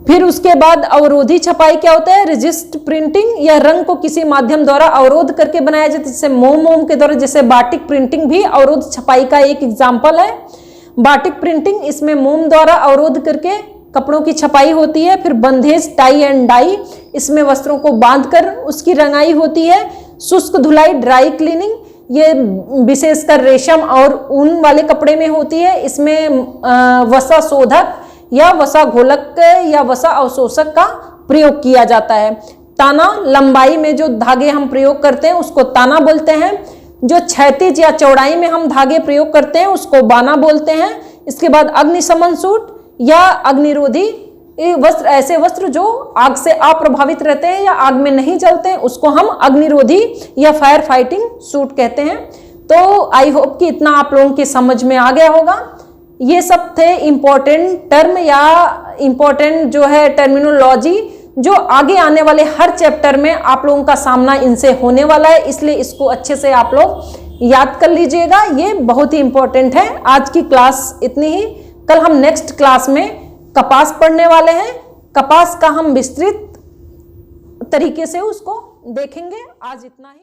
फिर उसके बाद अवरोधी छपाई क्या होता है? रेजिस्ट प्रिंटिंग, यह रंग को किसी माध्यम द्वारा अवरोध करके बनाया जाता है, जैसे मोम के द्वारा, जैसे बाटिक प्रिंटिंग भी अवरोध छपाई का एक एग्जाम्पल है। बाटिक प्रिंटिंग, इसमें मोम द्वारा अवरोध करके कपड़ों की छपाई होती है। फिर बंधेज टाई एंड डाई, इसमें वस्त्रों को बांधकर उसकी रंगाई होती है। शुष्क धुलाई ड्राई क्लीनिंग, ये विशेषकर रेशम और ऊन वाले कपड़े में होती है। इसमें वसा शोधक या वसा घोलक या वसा अवशोषक का प्रयोग किया जाता है। ताना, लंबाई में जो धागे हम प्रयोग करते हैं उसको ताना बोलते हैं। जो क्षैतिज या चौड़ाई में हम धागे प्रयोग करते हैं उसको बाना बोलते हैं। इसके बाद अग्निशमन सूट या अग्निरोधी वस्त्र, ऐसे वस्त्र जो आग से अप्रभावित रहते हैं या आग में नहीं जलते हैं उसको हम अग्निरोधी या फायर फाइटिंग सूट कहते हैं। तो आई होप कि इतना आप लोगों की समझ में आ गया होगा। ये सब थे इम्पोर्टेंट टर्म या इम्पोर्टेंट जो है टर्मिनोलॉजी, जो आगे आने वाले हर चैप्टर में आप लोगों का सामना इनसे होने वाला है, इसलिए इसको अच्छे से आप लोग याद कर लीजिएगा। ये बहुत ही इंपॉर्टेंट है। आज की क्लास इतनी ही। कल हम नेक्स्ट क्लास में कपास पढ़ने वाले हैं। कपास का हम विस्तृत तरीके से उसको देखेंगे। आज इतना ही।